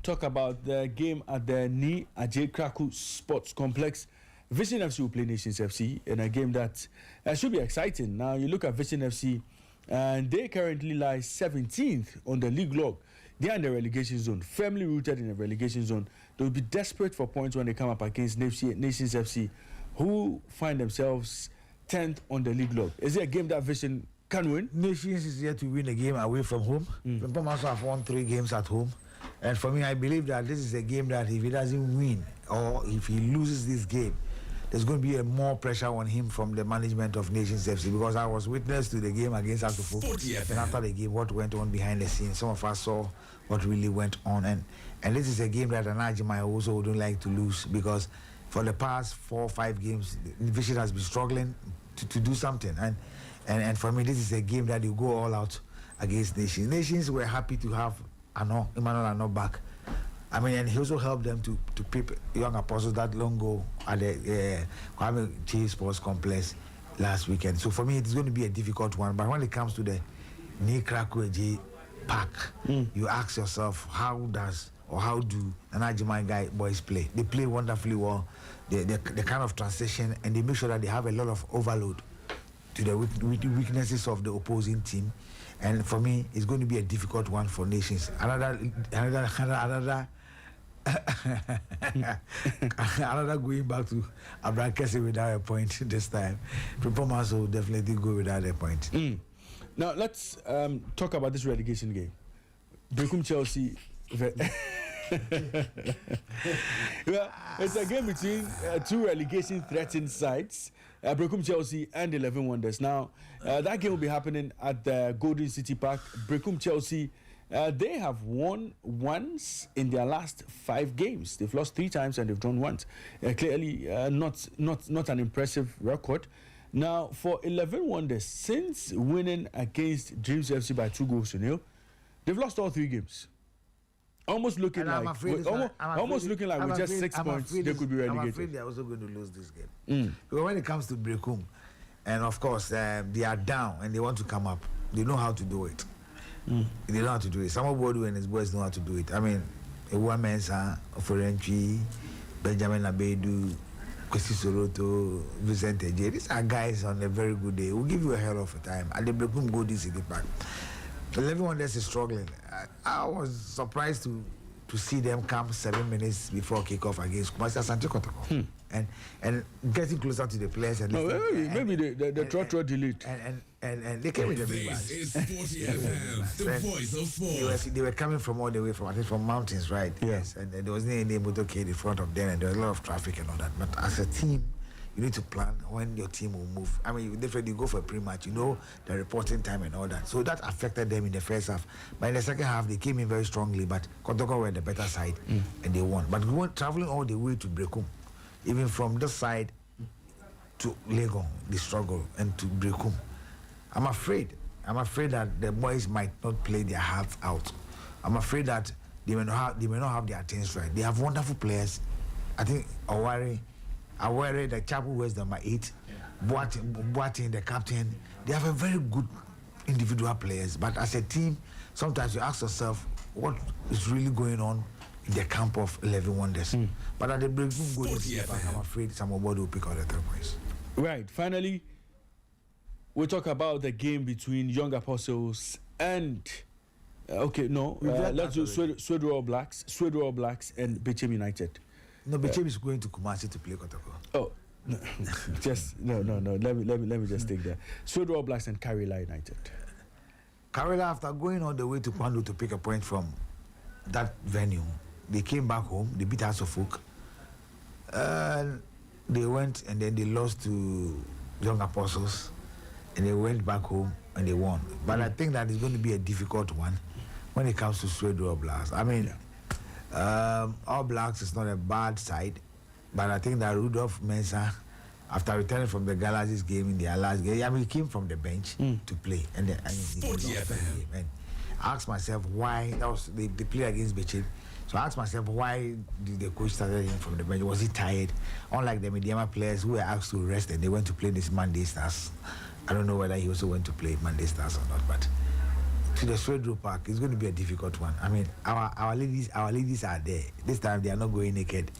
Speaker 2: talk about the game at the Ni Ajay Kraku Sports Complex. Vision FC will play Nations FC in a game that should be exciting. Now you look at Vision FC, and they currently lie 17th on the league log. They are in the relegation zone, firmly rooted in the relegation zone. They will be desperate for points when they come up against Nations FC, who find themselves 10th on the league log. Is it a game that Vision can win?
Speaker 4: Nations is here to win a game away from home. Vimpom also have won 3 games at home. And for me, I believe that this is a game that if he doesn't win or if he loses this game, there's going to be more pressure on him from the management of Nations FC, because I was witness to the game against Asofo. And after the game, what went on behind the scenes, some of us saw what really went on. And this is a game that Anajima also wouldn't like to lose, because for the past 4 or 5 games, the Vision has been struggling to do something. And for me, this is a game that you go all out against Nations. Nations were happy to have Emmanuel Ano back. I mean, and he also helped them to pick Young Apostles that long goal at the Kwame Chase Sports Complex last weekend. So for me, it's going to be a difficult one. But when it comes to the Ni Kraku Park, you ask yourself, how do Anajimai guy boys play? They play wonderfully well. The kind of transition, and they make sure that they have a lot of overload to the weaknesses of the opposing team. And for me, it's going to be a difficult one for Nations. Another going back to Abraham Kessie without a point this time. Performance will definitely go without a point.
Speaker 2: Now let's talk about this relegation game. Brekum Chelsea. Well, it's a game between 2 relegation threatened sides, Brekum Chelsea and 11 Wonders. Now, that game will be happening at the Golden City Park. Brekum Chelsea, they have won once in their last 5 games. They've lost 3 times and they've drawn once. Clearly, not an impressive record. Now, for 11 Wonders, since winning against Dreams FC by 2-0, they've lost all 3 games. Almost looking like with just 6 points, they could be relegated.
Speaker 4: I'm afraid they're also going to lose this game. Because when it comes to Brekum, and of course, they are down and they want to come up, they know how to do it. They know how to do it. Nyamador and his boys know how to do it. I mean, Ewa Mensah, Oforenchi, Benjamin Abedu, Kwesi Soroto, Vincent Eje. These are guys on a very good day. We'll give you a hell of a time. And the Brekum Golden City Park. 11 Wonders is struggling. I was surprised to see them come 7 minutes before kickoff against Kumasi Asante Kotoko. And getting closer to the players. And
Speaker 2: maybe the trot delete.
Speaker 4: And they came with the big bags.
Speaker 5: It's Sporty FM, the voice of sports.
Speaker 4: They were coming from all the way from mountains, right?
Speaker 2: Yes.
Speaker 4: And there was any motorcade in front of them, and there was a lot of traffic and all that. But as a team, you need to plan when your team will move. I mean, you definitely go for a pre-match, you know the reporting time and all that. So that affected them in the first half. But in the second half, they came in very strongly, but Kotoko were the better side, and they won. But we were traveling all the way to Brekum. Even from this side to Legon, they struggle, and to Brekum. I'm afraid that the boys might not play their hearts out. I'm afraid that they may not have their things right. They have wonderful players. I think Aware, the chap who wears number 8, Boating, the captain, they have a very good individual players. But as a team, sometimes you ask yourself, what is really going on in the camp of 11 Wonders? But at the Brekum Golden, I'm afraid somebody will pick out the 3 points.
Speaker 2: Right. Finally, we'll talk about the game between Young Apostles and let's do Swedroyal Blacks and Bechem United.
Speaker 4: No, Bechem is going to Kumasi to play Kotoko.
Speaker 2: Oh, no, Let me just take that. Swedroyal Blacks and Karela United.
Speaker 4: Karela, after going all the way to Kwandu to pick a point from that venue, they came back home. They beat Asofok. They went and then they lost to Young Apostles, and they went back home and they won. But I think that is going to be a difficult one when it comes to Swedroyal Blacks. I mean. All Blacks is not a bad side, but I think that Rudolph Mensah, after returning from the Galaxy's game in their last game, he came from the bench to play, and he lost the game. And I asked myself why. That was they played against Bechem, so I asked myself why did the coach started him from the bench? Was he tired? Unlike the Mediama players who were asked to rest and they went to play this Monday Stars. I don't know whether he also went to play Monday Stars or not, but to the Swedro Park, it's going to be a difficult one. I mean, our ladies are there. This time they are not going naked.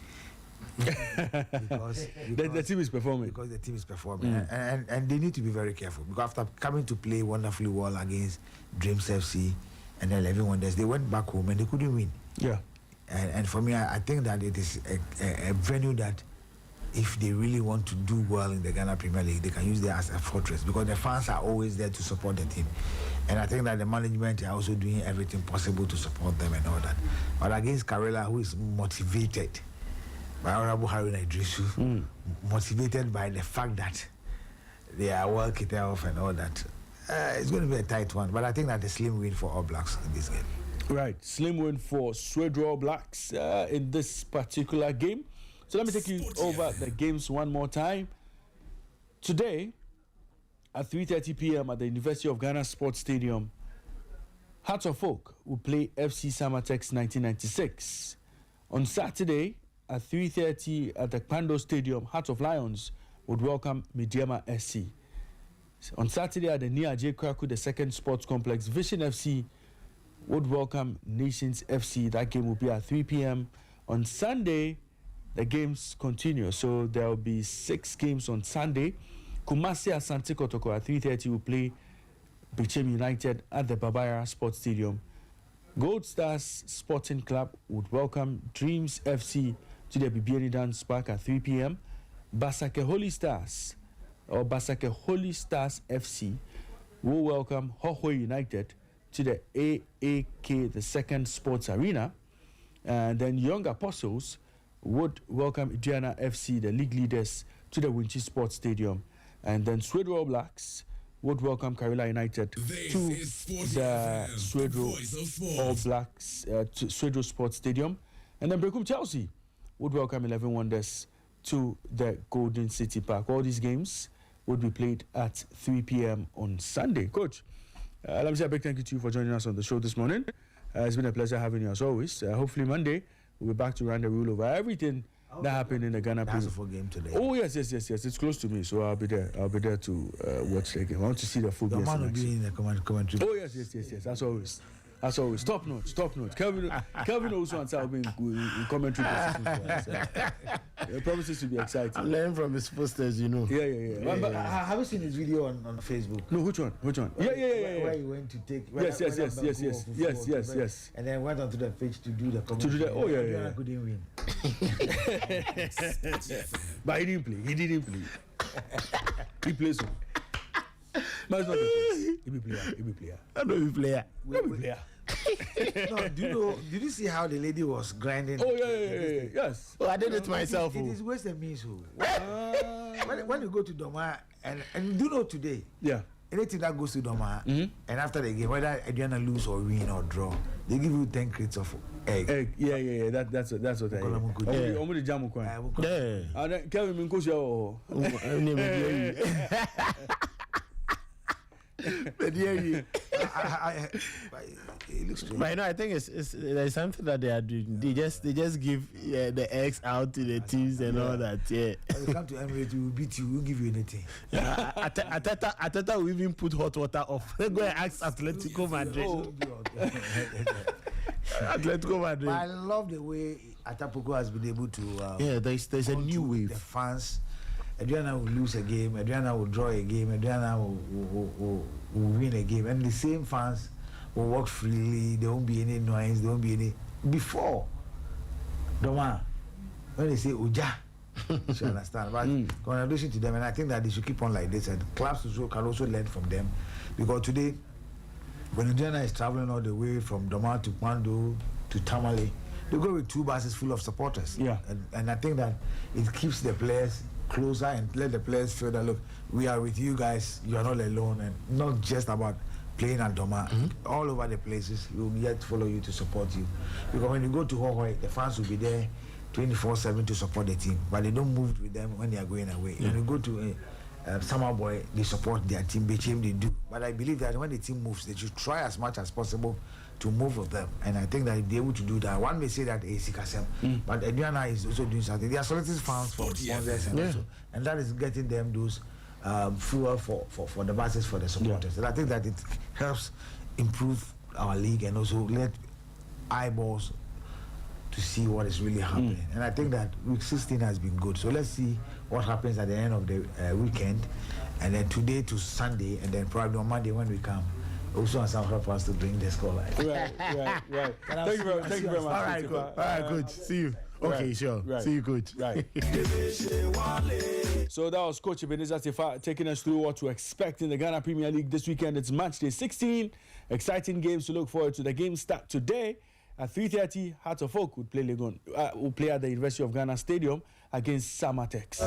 Speaker 4: because
Speaker 2: the team is performing.
Speaker 4: Because the team is performing. And they need to be very careful. Because after coming to play wonderfully well against Dreams FC and 11 Wonders, they went back home and they couldn't win.
Speaker 2: Yeah.
Speaker 4: And for me, I think that it is a venue that if they really want to do well in the Ghana Premier League, they can use there as a fortress because the fans are always there to support the team. And I think that the management are also doing everything possible to support them and all that. But against Karela, who is motivated by Honorable Haruna Idrisu, motivated by the fact that they are well kicked off and all that, it's going to be a tight one. But I think that the slim win for All Blacks in this game.
Speaker 2: Right, slim win for Swedro All Blacks in this particular game. So let me take you over the games one more time. Today, at 3:30 p.m. at the University of Ghana Sports Stadium, Hearts of Oak will play FC Samatex 1996. On Saturday, at 3:30 at the Pando Stadium, Hearts of Lions would welcome Mediama SC. On Saturday at the Nia J. Kraku, the second sports complex, Vision FC would welcome Nations FC. That game will be at 3 p.m. On Sunday, the games continue. So there will be 6 games on Sunday. Kumasi Asante Kotoko at 3:30 will play Bichem United at the Babaya Sports Stadium. Gold Stars Sporting Club would welcome Dreams FC to the Bibiani Dance Park at 3 p.m. Basake Holy Stars FC will welcome Hoho United to the AAK, the second sports arena. And then Young Apostles would welcome Idiana FC, the league leaders, to the Winchi Sports Stadium. And then Swedro All Blacks would welcome Karela United to the Swedro All Blacks, to Swedro Sports Stadium. And then Brekum Chelsea would welcome 11 Wonders to the Golden City Park. All these games would be played at 3 p.m. on Sunday. Coach, let me say a big thank you to you for joining us on the show this morning. It's been a pleasure having you as always. Hopefully Monday we'll be back to run the rule over everything that happened in the Ghana Premier League.
Speaker 4: That's a full game today.
Speaker 2: Oh yes. It's close to me, so I'll be there. I'll be there to watch the game. I want to see the full game.
Speaker 4: The man will be in the commentary.
Speaker 2: Oh yes. That's always. Top note. Kelvin also wants to be in commentary position for us. It promises to be exciting.
Speaker 6: I'm learning from his posters, you know.
Speaker 2: Yeah.
Speaker 4: But have you seen his video on Facebook?
Speaker 2: No, which one?
Speaker 4: Yeah. Where he went to take.
Speaker 2: Yes.
Speaker 4: And then went onto the pitch to do the commentary.
Speaker 2: To do that. Oh yeah.
Speaker 4: I couldn't win.
Speaker 2: But he didn't play. He plays so. But it's not the He be player.
Speaker 6: I know he player.
Speaker 4: No, did you see how the lady was grinding?
Speaker 2: Oh yeah. Yes.
Speaker 6: Oh, I did it myself.
Speaker 4: It is waste and means. When you go to Doma and you do know today.
Speaker 2: Yeah.
Speaker 4: Anything that goes to Doma and after the game, whether Adriana lose or win or draw, they give you 10 crates of egg.
Speaker 2: Yeah. That's what I hear. Only the jamu coin.
Speaker 6: Yeah.
Speaker 2: And then Kevin Minkosia.
Speaker 6: But yeah,
Speaker 4: it looks true.
Speaker 6: But I think it's there's something that they are doing. They just give the eggs out to the teams and all that. Yeah.
Speaker 4: When you come to Emirates, we will beat you. We'll give you anything.
Speaker 6: Yeah, Ateta will even put hot water off. Go and ask Atletico Madrid. Atletico Madrid.
Speaker 4: But I love the way Atapoko has been able to.
Speaker 6: There's a new wave.
Speaker 4: The fans. Adriana will lose a game, Adriana will draw a game, Adriana will win a game. And the same fans will walk freely, there won't be any noise, there won't be any. Before, Doma, when they say Uja, you should understand. But congratulations to them, and I think that they should keep on like this. And clubs can also learn from them. Because today, when Adriana is traveling all the way from Doma to Kwando to Tamale, they go with 2 buses full of supporters.
Speaker 2: Yeah.
Speaker 4: And I think that it keeps the players closer and let the players feel that, look, we are with you guys, you are not alone, and not just about playing at Doma. All over the places, we will yet follow you to support you. Because when you go to Hohoi, the fans will be there 24/7 to support the team, but they don't move with them when they are going away. When you go to Summer Boy, they support their team, Bechem they do. But I believe that when the team moves, they should try as much as possible to move with them. And I think that if they're able to do that, one may say that AC Kasem, but Adriana is also doing something. They are soliciting funds from sponsors and that is getting them those fuel for the buses for the supporters. And I think that it helps improve our league and also let eyeballs to see what is really happening. And I think that week 16 has been good. So let's see what happens at the end of the weekend, and then today to Sunday, and then probably on Monday when we come. Also, some help us to bring the scoreline.
Speaker 2: Right. Thank you very much.
Speaker 6: All right, coach. See you. Okay,
Speaker 2: right,
Speaker 6: sure.
Speaker 2: right.
Speaker 6: See you, coach.
Speaker 2: Right. So that was Coach Ebenezer Tefa taking us through what to expect in the Ghana Premier League this weekend. It's match day 16. Exciting games to look forward to. The games start today at 3:30. Hearts of Oak will play at the University of Ghana Stadium against Samatex.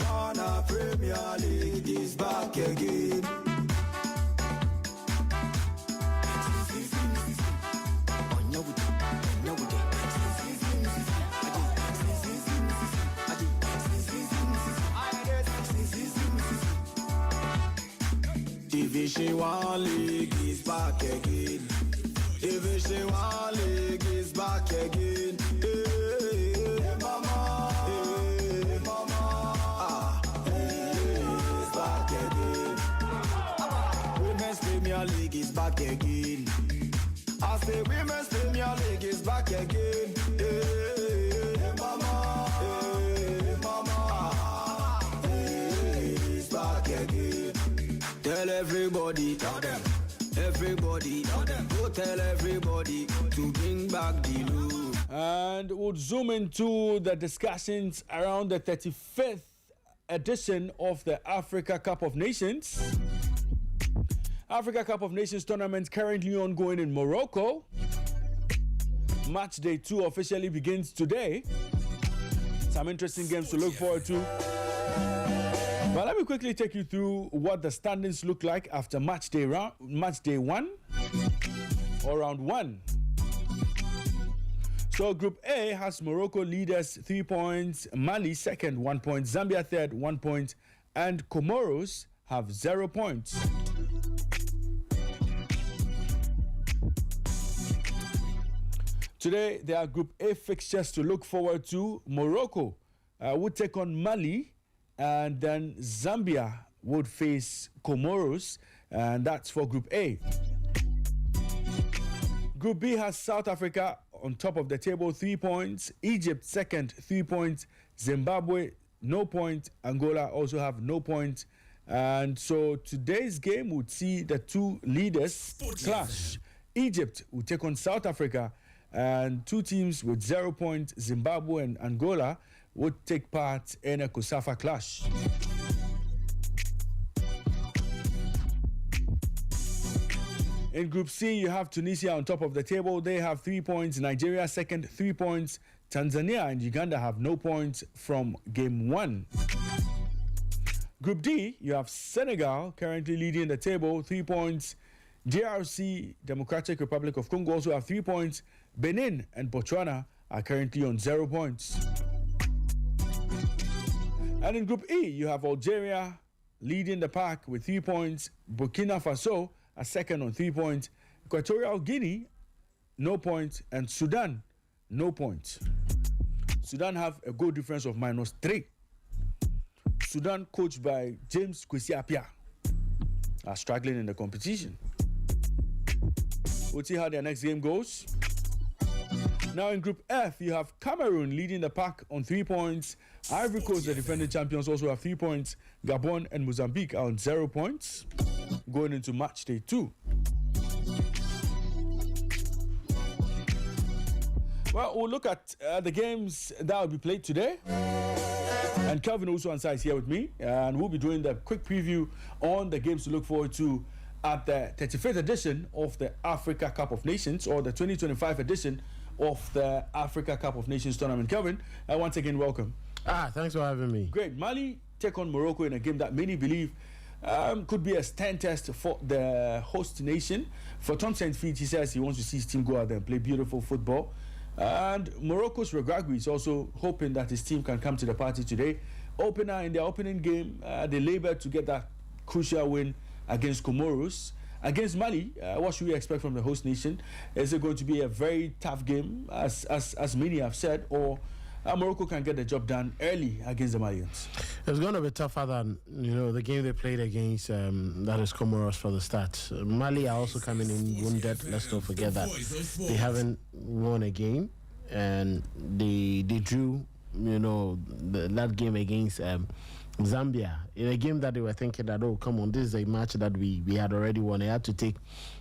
Speaker 5: Ghana Premier League is back again. Division 1 League is back again. Division 1 League is back again. Hey, mama. Hey, mama. It's back again. Women's Premier League is back again. I say Women's Premier League is back again. Hey, mama. Hey, mama. It's back again. Tell everybody, tell them. Everybody, tell them. Go tell everybody to bring back the loot.
Speaker 2: And we'll zoom into the discussions around the 35th edition of the Africa Cup of Nations. Africa Cup of Nations tournament currently ongoing in Morocco. Match day 2 officially begins today. Some interesting games to look forward to. But let me quickly take you through what the standings look like after match day 1 or round 1. So Group A has Morocco leaders 3 points, Mali second 1 point, Zambia third 1 point, and Comoros have 0 points. Today there are Group A fixtures to look forward to. Morocco would take on Mali, and then Zambia would face Comoros, and that's for Group A. Group B has South Africa on top of the table, 3 points. Egypt second, 3 points. Zimbabwe, no point. Angola also have no point. And so today's game would see the two leaders clash. Egypt will take on South Africa, and two teams with 0 points, Zimbabwe and Angola, would take part in a COSAFA clash. In Group C, you have Tunisia on top of the table. They have 3 points. Nigeria second, 3 points. Tanzania and Uganda have no points from game 1. Group D, you have Senegal currently leading the table, 3 points. DRC, Democratic Republic of Congo, also have 3 points. Benin and Botswana are currently on 0 points. And in Group E, you have Algeria leading the pack with 3 points. Burkina Faso are second on 3 points. Equatorial Guinea, no points. And Sudan, no points. Sudan have a goal difference of -3. Sudan, coached by James Kwesi Appiah, are struggling in the competition. We'll see how their next game goes. Now in Group F, you have Cameroon leading the pack on 3 points. Ivory Coast, the defending champions, also have 3 points. Gabon and Mozambique are on 0 points, going into match day 2. Well, we'll look at the games that will be played today. And Kelvin Usuansa is here with me, and we'll be doing the quick preview on the games to look forward to at the 35th edition of the Africa Cup of Nations, or the 2025 edition of the Africa Cup of Nations tournament. Kelvin, once again, welcome.
Speaker 6: Thanks for having me.
Speaker 2: Great. Mali take on Morocco in a game that many believe could be a stand test for the host nation. For Tom Saintfiet, he says he wants to see his team go out there and play beautiful football. And Morocco's Regragui is also hoping that his team can come to the party today. Opener in their opening game, they labored to get that crucial win against Comoros. Against Mali, what should we expect from the host nation? Is it going to be a very tough game, as many have said, or Morocco can get the job done early against the Malians?
Speaker 6: It's going to be tougher than the game they played against that is Comoros for the start. Mali are also coming in wounded. Let's not forget that they haven't won a game, and they drew that game against Zambia in a game that they were thinking that, oh, come on, this is a match that we had already won. They had to take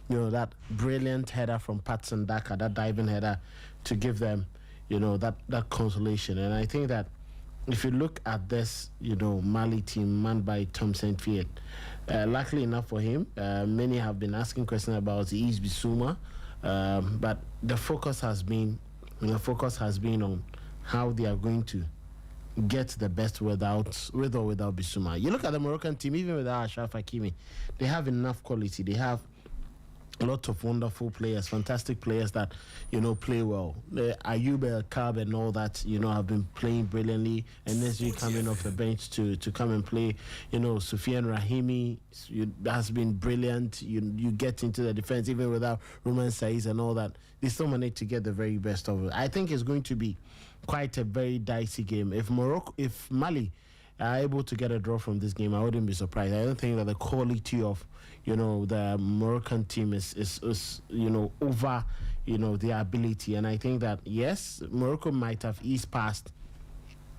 Speaker 6: that brilliant header from Patson Daka, that diving header, to give them that consolation. And I think that if you look at this Mali team manned by Tom St. Fiat, luckily enough for him, many have been asking questions about Yves Bissouma, but the focus has been on how they are going to get the best with or without Bissouma. You look at the Moroccan team, even without Ashraf Hakimi, they have enough quality. They have a lot of wonderful players, fantastic players that play well. Ayoub El Kab and all that have been playing brilliantly, and Nesri coming off the bench to come and play. Soufiane Rahimi has been brilliant. You get into the defense even without Roman Saiz and all that. They still managed to get the very best of it. I think it's going to be quite a very dicey game. If Mali are able to get a draw from this game, I wouldn't be surprised. I don't think that the quality of the Moroccan team is over their ability, and I think that yes, Morocco might have eased past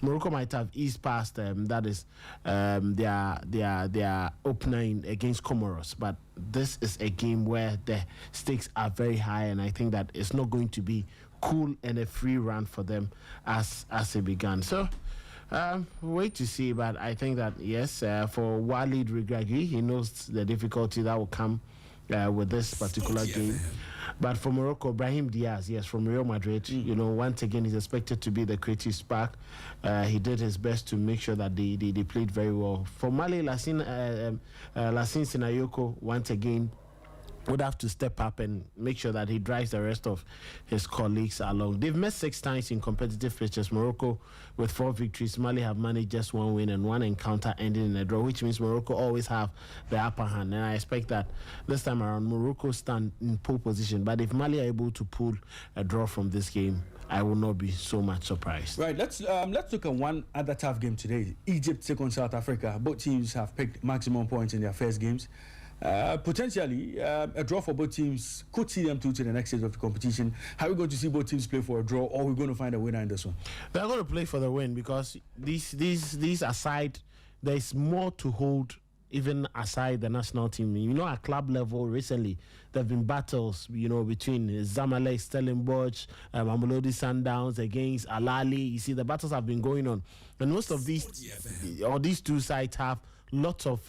Speaker 6: that is their opening against Comoros, but this is a game where the stakes are very high, and I think that it's not going to be cool and a free run for them as it began. So wait to see, but I think that yes, for Walid Regragui, he knows the difficulty that will come with this particular game. But for Morocco, Brahim Diaz, yes, from Real Madrid, once again he's expected to be the creative spark. He did his best to make sure that they played very well. For Mali, Lassine Sinayoko, once again, would have to step up and make sure that he drives the rest of his colleagues along. They've met 6 times in competitive pitches. Morocco with 4 victories. Mali have managed just 1 win and 1 encounter ending in a draw, which means Morocco always have the upper hand. And I expect that this time around, Morocco stand in pole position. But if Mali are able to pull a draw from this game, I will not be so much surprised.
Speaker 2: Right, let's look at one other tough game today. Egypt take on South Africa. Both teams have picked maximum points in their first games. Potentially, a draw for both teams could see them through to the next stage of the competition. How are we going to see both teams play for a draw, or are we going to find a winner in this one?
Speaker 6: They're going to play for the win, because these aside, there is more to hold even aside the national team. At club level recently, there have been battles, between Zamalek, Stellenbosch, Mamelodi Sundowns against Al-Ahly. You see, the battles have been going on. And most of these two sides have lots of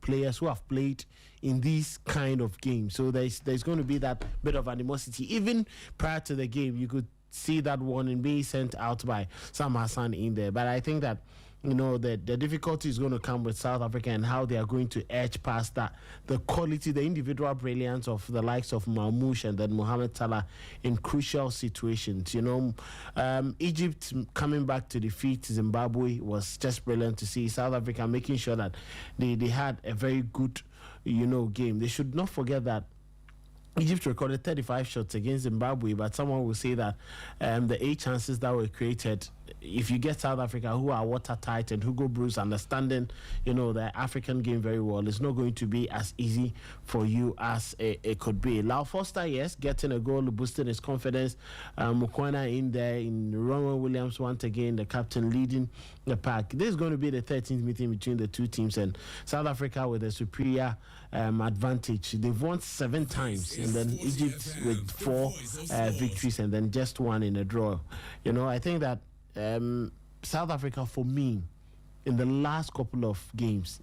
Speaker 6: players who have played in these kind of games, so there's going to be that bit of animosity. Even prior to the game, you could see that warning being sent out by Sam Hassan in there. But I think that the difficulty is going to come with South Africa and how they are going to edge past that, the quality, the individual brilliance of the likes of Marmoush and then Mohamed Salah in crucial situations. Egypt coming back to defeat Zimbabwe was just brilliant to see. South Africa making sure that they had a very good game. They should not forget that Egypt recorded 35 shots against Zimbabwe, but someone will say that the 8 chances that were created, if you get South Africa, who are watertight, and Hugo Bruce understanding, the African game very well, it's not going to be as easy for you as it could be. Lau Foster, yes, getting a goal, boosting his confidence. Mukwana in there, in Rowan Williams once again, the captain leading the pack. This is going to be the 13th meeting between the two teams, and South Africa with a superior advantage. They've won 7 times, and then Egypt with 4 victories and then just 1 in a draw. I think that South Africa, for me, in the last couple of games,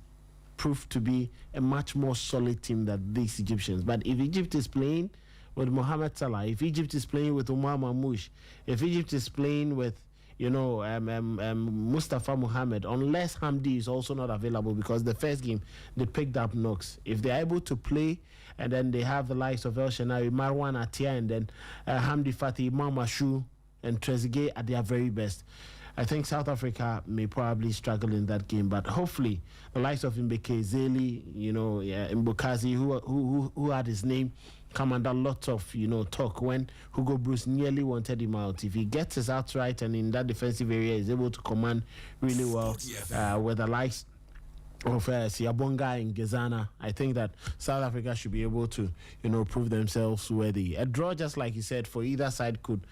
Speaker 6: proved to be a much more solid team than these Egyptians. But if Egypt is playing with Mohamed Salah, if Egypt is playing with Omar Mamouche, if Egypt is playing with Mustafa Mohamed, unless Hamdi is also not available, because the first game they picked up knocks. If they're able to play, and then they have the likes of El Shenawi, Marwan Atia, and then Hamdi Fatih, Imam Ashu, and Trezeguet at their very best, I think South Africa may probably struggle in that game, but hopefully the likes of Mbeke, Zeli, Mbokazi, who had his name come under lots of talk when Hugo Bruce nearly wanted him out. If he gets his outright and in that defensive area is able to command really well with the likes of Siabonga and Gezana, I think that South Africa should be able to prove themselves worthy. A draw, just like you said, for either side could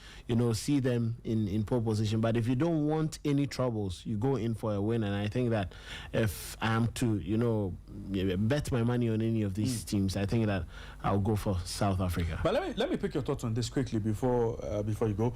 Speaker 6: see them in pole position, but if you don't want any troubles, you go in for a win. And I think that if I am to bet my money on any of these teams, I think that I'll go for South Africa.
Speaker 2: But let me pick your thoughts on this quickly before you go.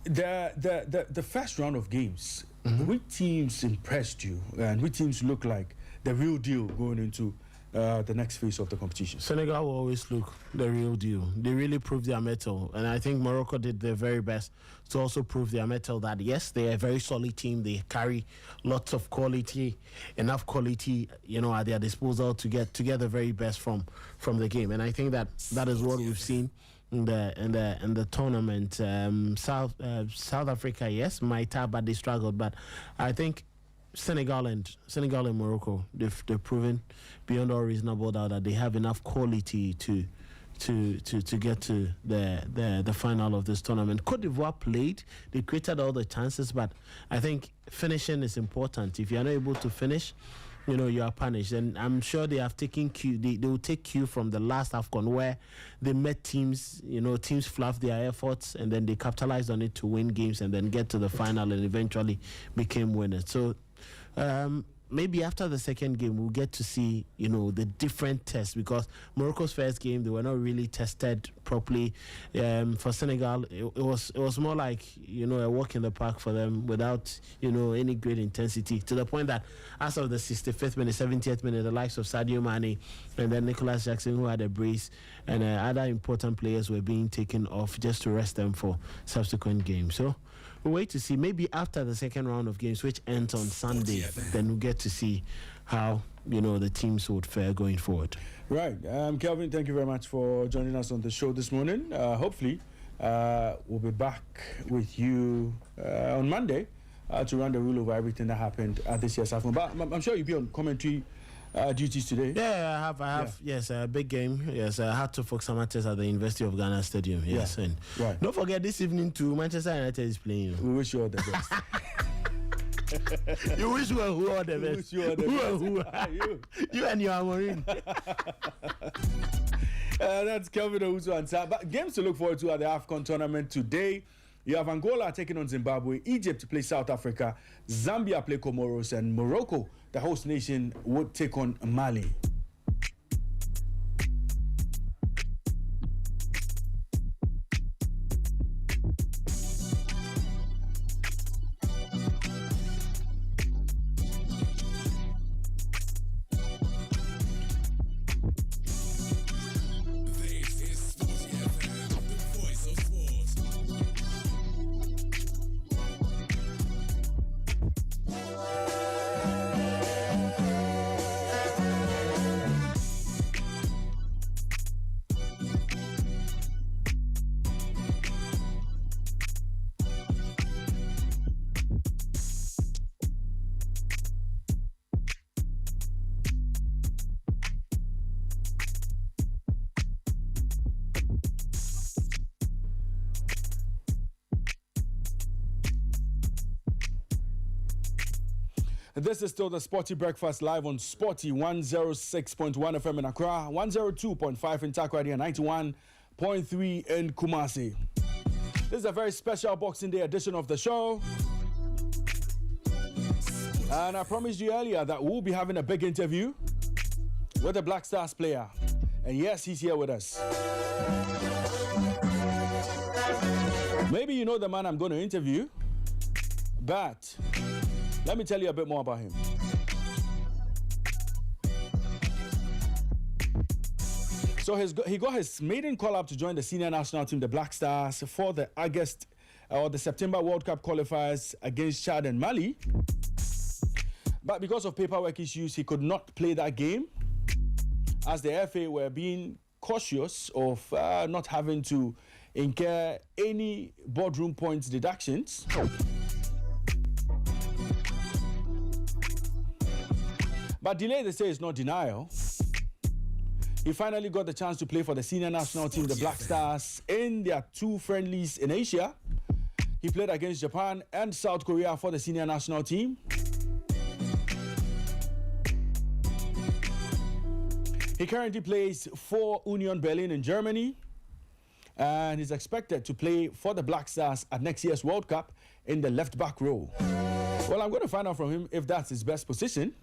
Speaker 2: The first round of games, which teams impressed you and which teams look like the real deal going into the next phase of the competition?
Speaker 6: Senegal will always look the real deal. They really proved their mettle, and I think Morocco did their very best to also prove their mettle that yes, they're a very solid team. They carry lots of quality, enough quality, at their disposal to get the very best from the game. And I think that is what we've seen in the tournament. South Africa, yes, might have, but they struggled. But I think Senegal and Morocco, they've proven beyond all reasonable doubt that they have enough quality to get to the final of this tournament. Côte d'Ivoire played, they created all the chances, but I think finishing is important. If you're not able to finish, you are punished. And I'm sure they have taken cue. They will take cue from the last AFCON where they met teams, teams fluffed their efforts and then they capitalized on it to win games and then get to the final and eventually became winners. So maybe after the second game, we'll get to see, the different tests, because Morocco's first game, they were not really tested properly. For Senegal, it was more like, a walk in the park for them without, any great intensity, to the point that as of the 65th minute, 70th minute, the likes of Sadio Mane and then Nicholas Jackson, who had a brace, and other important players were being taken off just to rest them for subsequent games. So we'll wait to see. Maybe after the second round of games, which ends on Sunday, then we'll get to see how the teams would fare going forward.
Speaker 2: Right. Kelvin, thank you very much for joining us on the show this morning. Hopefully, we'll be back with you on Monday to run the rule over everything that happened at this year's AFCON. But I'm sure you'll be on commentary duties today.
Speaker 6: Yeah, I have. Yes, a big game. Yes, I had to focus Samates at the University of Ghana Stadium. Yes, and don't forget this evening too, Manchester United is playing.
Speaker 2: We wish you all the best.
Speaker 6: You wish you who all the best.
Speaker 2: You
Speaker 6: and your Amorim.
Speaker 2: That's Kelvin Owusu and Sam. But games to look forward to at the AFCON tournament today. You have Angola taking on Zimbabwe, Egypt play South Africa, Zambia play Comoros, and Morocco, the host nation, would take on Mali. This is still the Sporty Breakfast live on Sporty 106.1 FM in Accra, 102.5 in Takoradi, and 91.3 in Kumasi. This is a very special Boxing Day edition of the show. And I promised you earlier that we'll be having a big interview with a Black Stars player. And yes, he's here with us. Maybe you know the man I'm going to interview, but let me tell you a bit more about him. So he got his maiden call-up to join the senior national team, the Black Stars, for the the September World Cup qualifiers against Chad and Mali. But because of paperwork issues, he could not play that game, as the FA were being cautious of not having to incur any boardroom points deductions But delay, they say, is not denial. He finally got the chance to play for the senior national team, the Black Stars, in their 2 friendlies in Asia. He played against Japan and South Korea for the senior national team. He currently plays for Union Berlin in Germany and is expected to play for the Black Stars at next year's World Cup in the left back role. Well, I'm going to find out from him if that's his best position.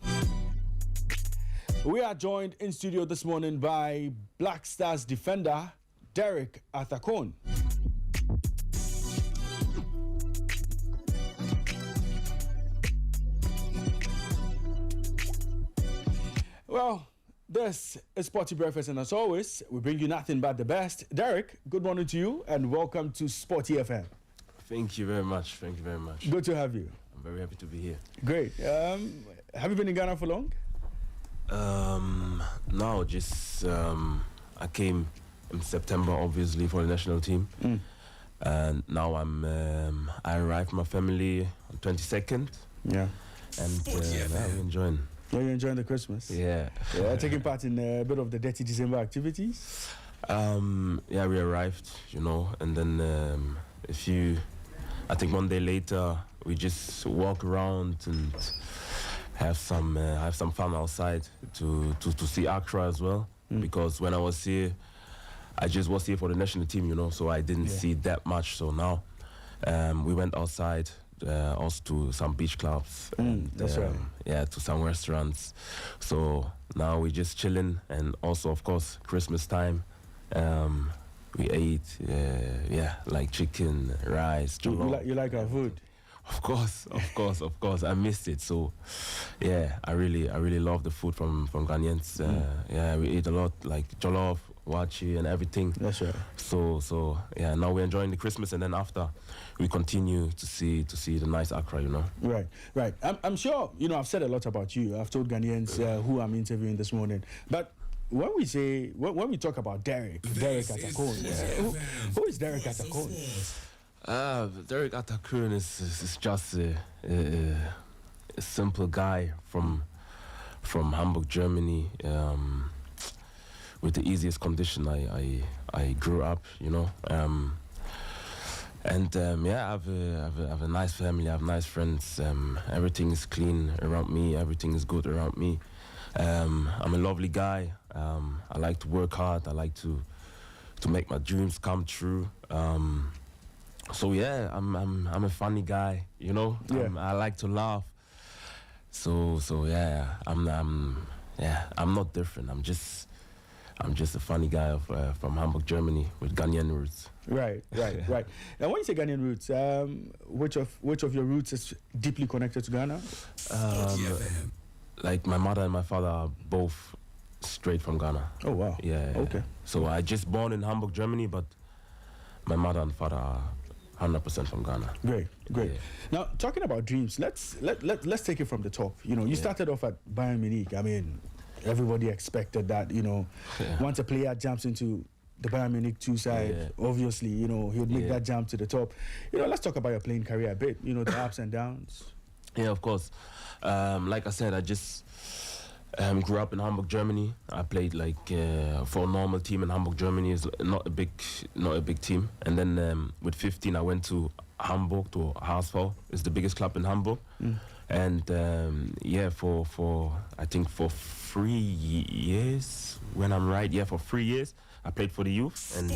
Speaker 2: We are joined in studio this morning by Black Stars defender Derek Athakon. Well, this is Sporty Breakfast, and as always, we bring you nothing but the best. Derek, good morning to you, and welcome to Sporty FM.
Speaker 7: Thank you very much. Thank you very much.
Speaker 2: Good to have you.
Speaker 7: I'm very happy to be here.
Speaker 2: Great. Have you been in Ghana for long?
Speaker 7: No, just I came in September, obviously, for the national team, and now I arrived with my family on 22nd.
Speaker 2: Yeah.
Speaker 7: And we're enjoying.
Speaker 2: Yeah, you're enjoying the Christmas?
Speaker 7: Yeah.
Speaker 2: Taking part in a bit of the Dirty December activities?
Speaker 7: Yeah, we arrived, and then I think 1 day later, we just walk around and have some fun outside to see Accra as well. Because when I was here, I just was here for the national team, so I didn't see that much. So now we went outside, also to some beach clubs. And,
Speaker 2: that's right.
Speaker 7: Yeah, to some restaurants. So now we're just chilling, and also, of course, Christmas time. We ate, like chicken, rice.
Speaker 2: You like our food?
Speaker 7: Of course. I missed it. So, yeah, I really love the food from Ghanaians. Yeah, we ate a lot, like jollof, wachi, and everything.
Speaker 2: That's right.
Speaker 7: So yeah, now we're enjoying the Christmas, and then after, we continue to see the nice Accra,
Speaker 2: Right. I'm sure, I've said a lot about you. I've told Ghanaians who I'm interviewing this morning. But when we talk about Derek Athakon, who is Derek Athakon?
Speaker 7: Derek Athakon is just a simple guy from Hamburg, Germany, with the easiest condition. I grew up, and I have a nice family. I have nice friends. Everything is clean around me. Everything is good around me. I'm a lovely guy. I like to work hard. I like to make my dreams come true. So yeah, I'm a funny guy, I like to laugh. So yeah, I'm not different. I'm just a funny guy from Hamburg, Germany, with Ghanaian roots.
Speaker 2: Right. Now, when you say Ghanaian roots, which of your roots is deeply connected to Ghana?
Speaker 7: Like my mother and my father are both straight from Ghana.
Speaker 2: Oh wow.
Speaker 7: Yeah.
Speaker 2: Okay.
Speaker 7: So I just born in Hamburg, Germany, but my mother and father are 100% from Ghana.
Speaker 2: Great.
Speaker 7: Yeah.
Speaker 2: Now, talking about dreams, let's take it from the top. You started off at Bayern Munich. I mean, everybody expected that. Once a player jumps into the Bayern Munich 2 side, obviously, he would make that jump to the top. Let's talk about your playing career a bit. The ups and downs.
Speaker 7: Yeah, of course. Like I said, I just grew up in Hamburg, Germany. I played for a normal team in Hamburg, Germany. Is not a big team. And then with 15, I went to Hamburg, to HSV. It's the biggest club in Hamburg. And for I think for 3 years, when I'm right, for 3 years, I played for the youth. And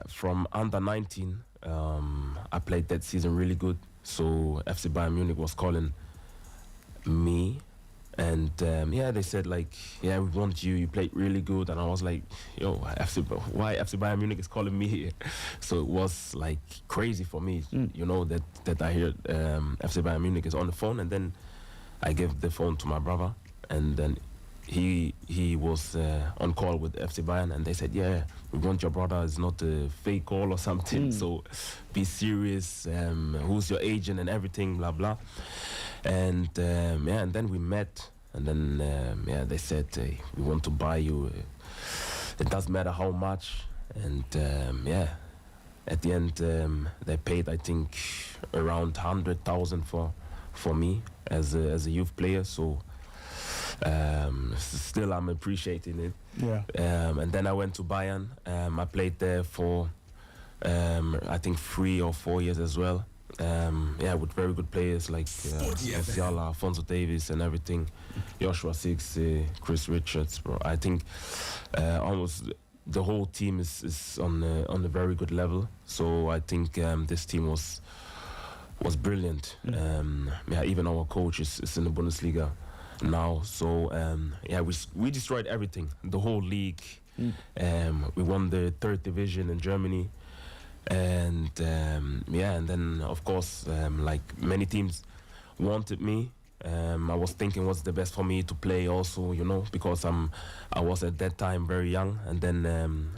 Speaker 7: from under 19, I played that season really good. So FC Bayern Munich was calling me, and they said we want you. You played really good, and I was like, why FC Bayern Munich is calling me here? So it was crazy for me, that I heard FC Bayern Munich is on the phone, and then I gave the phone to my brother, and then he was on call with FC Bayern, and they said, we want your brother. It's not a fake call or something, so be serious. Who's your agent and everything, blah blah. And and then we met, and then they said, we want to buy you. It doesn't matter how much. And at the end they paid, I think, around 100,000 for me, as a youth player. So still I'm appreciating it.
Speaker 2: Yeah.
Speaker 7: And then I went to Bayern. I played there for I think 3 or 4 years as well. With very good players like Musiala, Alphonso Davies and everything, Joshua Six, Chris Richards, bro. I think almost the whole team is on a very good level. So I think this team was brilliant. Even our coach is in the Bundesliga now. So we destroyed everything, the whole league. We won the 3rd division in Germany. And and then of course like many teams wanted me. I was thinking what's the best for me to play also, because I was at that time very young. And then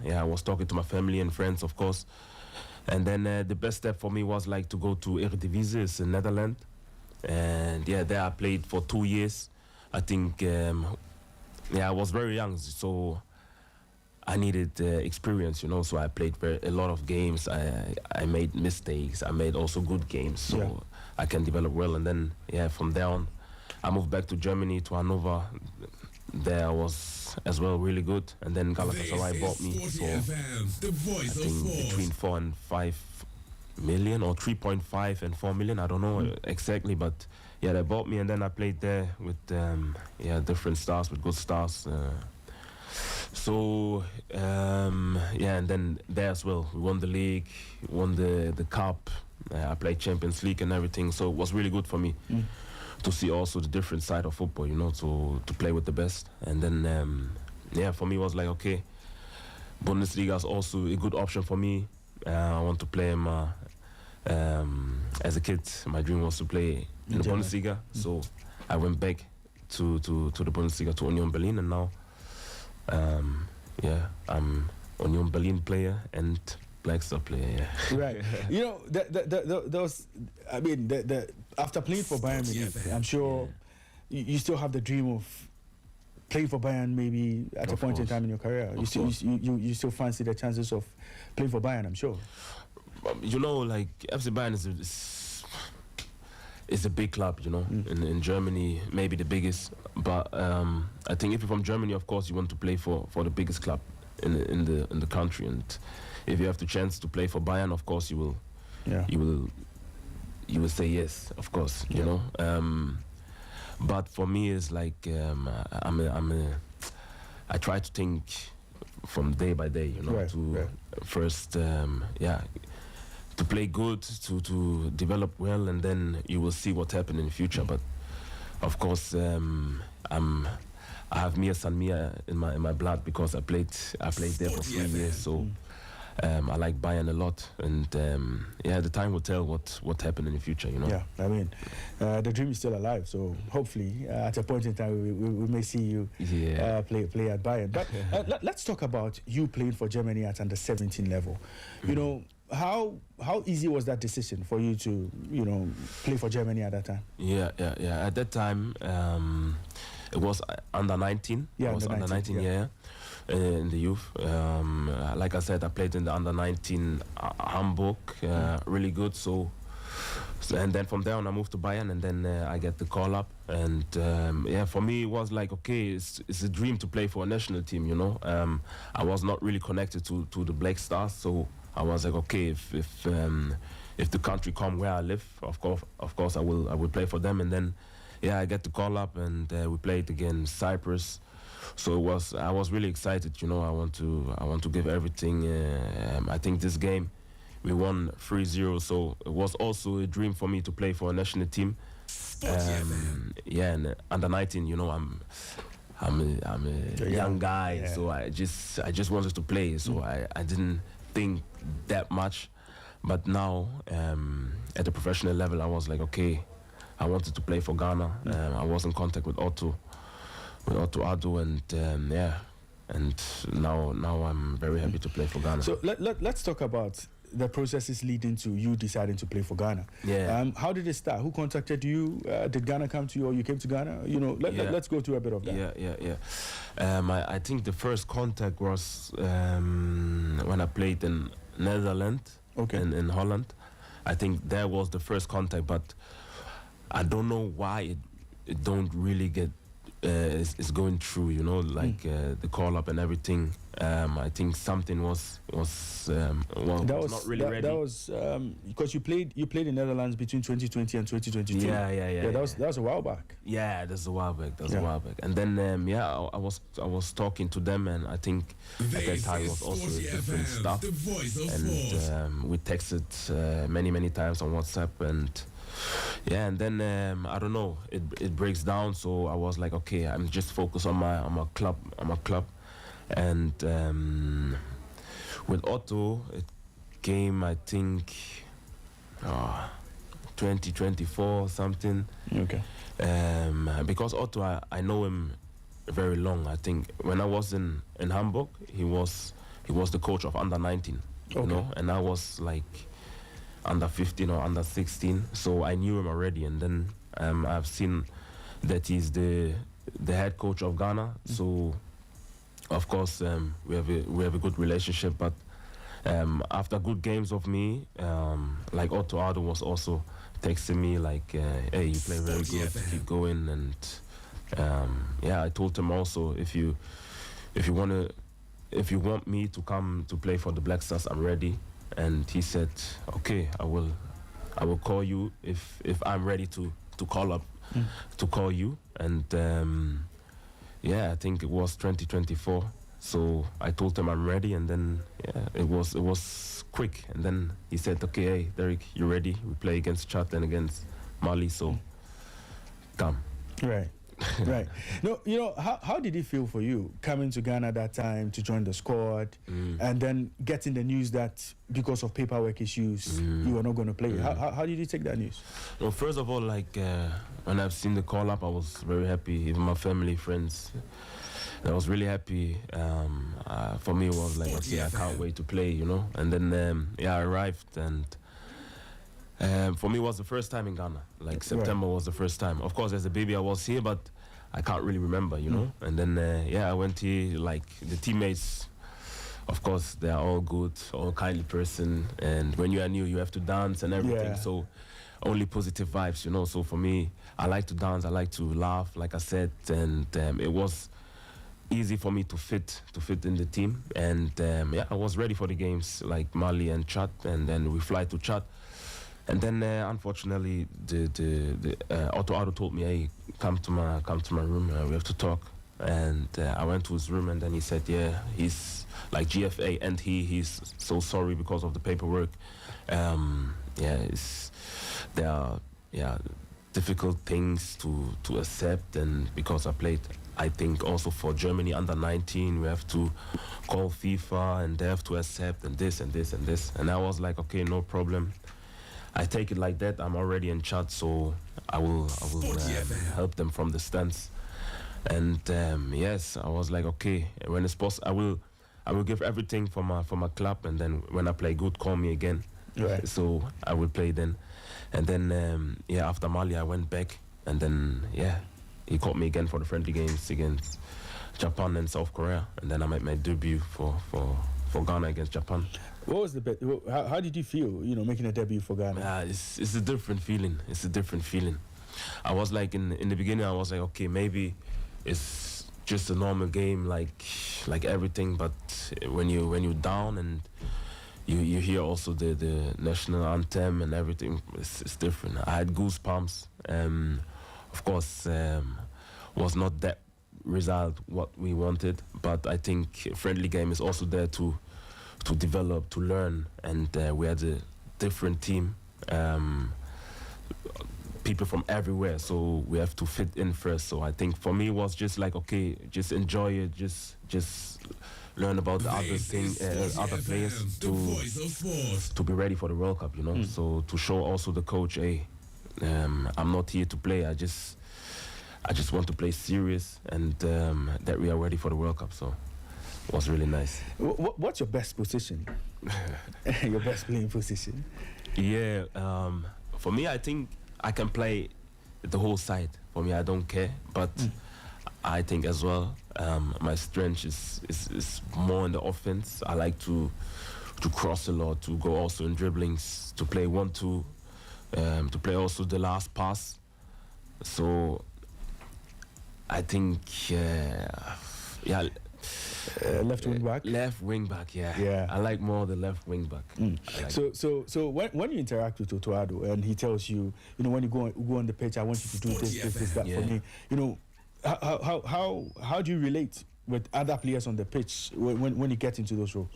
Speaker 7: I was talking to my family and friends, of course. And then the best step for me was like to go to Eredivisie, it's in Netherlands. And there I played for 2 years. I think I was very young, so I needed experience, so I played a lot of games. I made mistakes. I made also good games, so I can develop well. And then, from there on, I moved back to Germany, to Hannover. There I was as well really good. And then Galatasaray bought me for, I think, between 4 and 5 million, or 3.5 and 4 million. I don't know exactly, but they bought me. And then I played there with different stars, with good stars. So and then there as well, we won the league, won the cup. I played Champions League and everything, so it was really good for me to see also the different side of football, to play with the best. And then for me it was like, okay, Bundesliga is also a good option for me. I want to play as a kid. My dream was to play in the Bundesliga, so I went back to the Bundesliga, to Union Berlin, and now I'm Union Berlin player and Black Star player.
Speaker 2: Right. Those. I mean, after playing for Bayern Munich, I'm sure you still have the dream of playing for Bayern. Maybe at a point in time in your career, you still fancy the chances of playing for Bayern. I'm sure.
Speaker 7: Like FC Bayern is a big club, in Germany, maybe the biggest. But I think if you're from Germany, of course, you want to play for the biggest club in the country. And if you have the chance to play for Bayern, of course, you will say yes, of course, But for me, it's like I try to think from day by day, first, to play good, to develop well, and then you will see what happens in the future. But of course, I have Mia San Mia in my blood, because I played there for 3 years. So I like Bayern a lot, and the time will tell what happened in the future.
Speaker 2: Yeah, I mean, the dream is still alive. So hopefully, at a point in time, we may see you play at Bayern. But let's talk about you playing for Germany at under 17 level. How easy was that decision for you to play for Germany at that time?
Speaker 7: Yeah. At that time, it was under 19.
Speaker 2: Yeah,
Speaker 7: it was under 19. In the youth. Like I said, I played in the under 19 Hamburg, really good. So and then from there on, I moved to Bayern, and then I get the call up. And for me, it was like, okay, it's a dream to play for a national team. I was not really connected to the Black Stars, so I was like, okay, if the country come where I live, of course I will play for them. And then I get the call up, and we played against Cyprus. So I was really excited. I want to give everything. I think this game we won 3-0, so it was also a dream for me to play for a national team. And under 19, I'm a young guy, so I just wanted to play. So I didn't think that much, but now at the professional level, I was like, okay, I wanted to play for Ghana. I was in contact with Otto Addo, and now I'm very happy to play for Ghana.
Speaker 2: So let's talk about the processes leading to you deciding to play for Ghana. How did it start? Who contacted you? Did Ghana come to you, or you came to Ghana? Let's go through a bit of that.
Speaker 7: I think the first contact was when I played in Netherlands, in Holland. I think that was the first contact, but I don't know why it don't really get it's going through, you know, like the call up and everything. I think something was not really ready.
Speaker 2: That was because you played in Netherlands between 2020 and 2022.
Speaker 7: Yeah.
Speaker 2: That was a while back.
Speaker 7: Yeah, that's a while back. A while back. And then I was talking to them, and I think at that time was also a different stuff. And we texted many times on WhatsApp, and and then I don't know, it breaks down. So I was like, okay, I'm just focused on my club, and with Otto it came, I think 2024 something.
Speaker 2: Okay.
Speaker 7: Because Otto, I know him very long. I think when I was in Hamburg, he was the coach of under 19, you know, and I was like under 15 or under 16, so I knew him already. And then I've seen that he's the head coach of Ghana, so of course we have a good relationship. But after good games of me, like Otto Addo was also texting me like, hey, you play very good, keep going. And I told him also, if you want me to come to play for the Black Stars, I'm ready. And he said, okay, I will call you if I'm ready to call up, to call you. And I think it was 2024. So I told him I'm ready, and then it was quick. And then he said, okay, hey Derek, you ready? We play against Chad and against Mali, so come.
Speaker 2: Right. Right. No, you know, how did it feel for you coming to Ghana that time to join the squad, and then getting the news that because of paperwork issues you were not going to play? How did you take that news?
Speaker 7: Well, first of all, like when I've seen the call up, I was very happy. Even my family, friends, I was really happy. For me, it was like, okay, I can't wait to play, you know. And then I arrived, and for me, it was the first time in Ghana. Like September was the first time. Of course, as a baby, I was here, but I can't really remember, you know. And then I went here. Like the teammates, of course, they are all good, all kindly person. And when you are new, you have to dance and everything.
Speaker 2: Yeah.
Speaker 7: So only positive vibes, you know. So for me, I like to dance. I like to laugh, like I said, and it was easy for me to fit in the team. And I was ready for the games like Mali and Chad, and then we fly to Chad. And then unfortunately, the Otto Addo told me, hey, come to my room. We have to talk. And I went to his room, and then he said, yeah, he's like GFA, and he's so sorry because of the paperwork. There are difficult things to accept, and because I played, I think also for Germany under 19, we have to call FIFA, and they have to accept, and this and this and this. And I was like, okay, no problem. I take it like that. I'm already in chat, so I will help them from the stands. And yes, I was like, okay, when it's possible, I will give everything for my club, and then when I play good, call me again.
Speaker 2: Right.
Speaker 7: So I will play then. And then after Mali, I went back, and then he called me again for the friendly games against Japan and South Korea, and then I made my debut for Ghana against Japan.
Speaker 2: What was the bet? How did you feel, you know, making a debut for Ghana?
Speaker 7: It's a different feeling. It's a different feeling. I was like, in the beginning, I was like, okay, maybe it's just a normal game, like everything. But when you're down and you hear also the national anthem and everything, it's different. I had goosebumps. Of course, was not that result what we wanted, but I think friendly game is also there to develop, to learn, and we had a different team, people from everywhere, so we have to fit in first. So I think for me it was just like, okay, just enjoy it, just learn about the other thing, other players to be ready for the World Cup, you know. So to show also the coach, hey, I'm not here to play. I just want to play serious, and that we are ready for the World Cup. So it was really nice.
Speaker 2: What's your best position? Your best playing position?
Speaker 7: Yeah, for me, I think I can play the whole side. For me, I don't care. But I think as well, my strength is more in the offense. I like to cross a lot, to go also in dribblings, to play 1-2, to play also the last pass. So I think,
Speaker 2: left wing back.
Speaker 7: Left wing back, yeah.
Speaker 2: Yeah.
Speaker 7: I like more the left wing back. Like
Speaker 2: So when you interact with Otoado and he tells you, when you go on the pitch, I want you to do this, that for me. How do you relate with other players on the pitch when you get into those roles?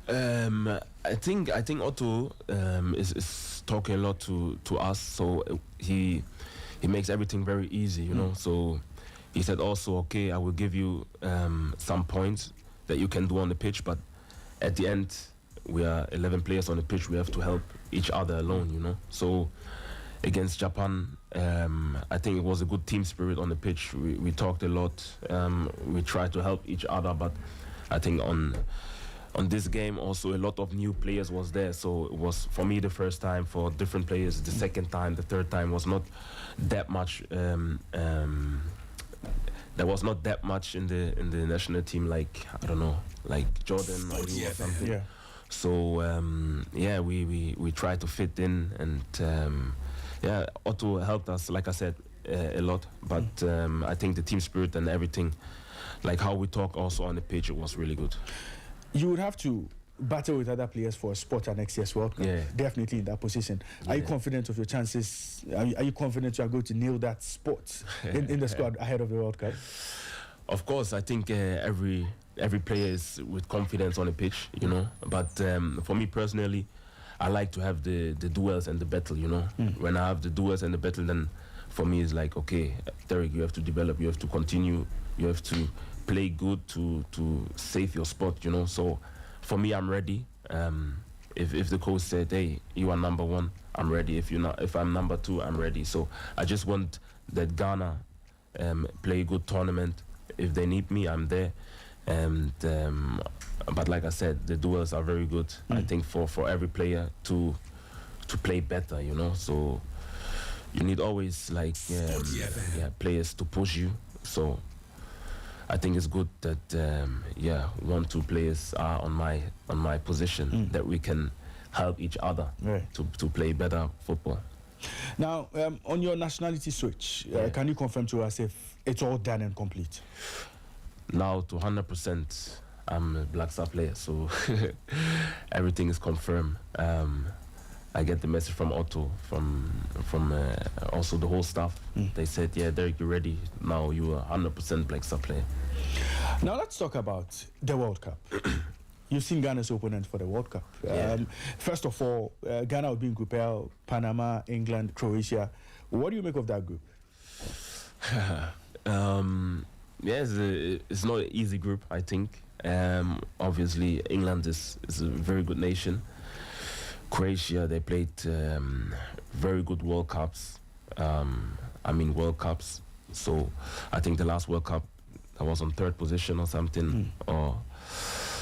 Speaker 7: I think Otto is talking a lot to us, so he makes everything very easy, So he said also, okay, I will give you some points that you can do on the pitch, but at the end we are 11 players on the pitch. We have to help each other alone, So against Japan, I think it was a good team spirit on the pitch. We talked a lot. We tried to help each other, but I think on this game also a lot of new players was there, so it was for me the first time, for different players the second time, the third time was not that much. There was not that much in the national team, like I don't know, like Jordan or something.
Speaker 2: Yeah.
Speaker 7: So we tried to fit in, and Otto helped us, like I said, a lot. But I think the team spirit and everything, like how we talk also on the pitch, it was really good.
Speaker 2: You would have to battle with other players for a spot at next year's World Cup.
Speaker 7: Yeah.
Speaker 2: Definitely in that position. Are you confident of your chances? Are you confident you are going to nail that spot in the squad ahead of the World Cup?
Speaker 7: Of course, I think every player is with confidence on the pitch, But for me personally, I like to have the duels and the battle, When I have the duels and the battle, then for me it's like, okay, Derek, you have to develop, you have to continue, you have to play good to save your spot, So for me, I'm ready. If the coach said, hey, you are number one, I'm ready. If I'm number two, I'm ready. So I just want that Ghana play a good tournament. If they need me, I'm there. And but like I said, the duels are very good. I think for every player to play better, So you need always players to push you. So I think it's good that 1-2 players are on my position, that we can help each other to play better football.
Speaker 2: Now, on your nationality switch, can you confirm to us if it's all done and complete?
Speaker 7: Now to 100%, I'm a Black Star player, so everything is confirmed. I get the message from Otto, from also the whole staff. They said, yeah, Derek, you're ready. Now you are 100% Black Star player.
Speaker 2: Now let's talk about the World Cup. You've seen Ghana's opponents for the World Cup. First of all, Ghana will be in Group L, Panama, England, Croatia. What do you make of that group?
Speaker 7: It's not an easy group, I think. Obviously, England is a very good nation. Croatia, they played very good World Cups. World Cups. So I think the last World Cup, I was on 3rd position or something, or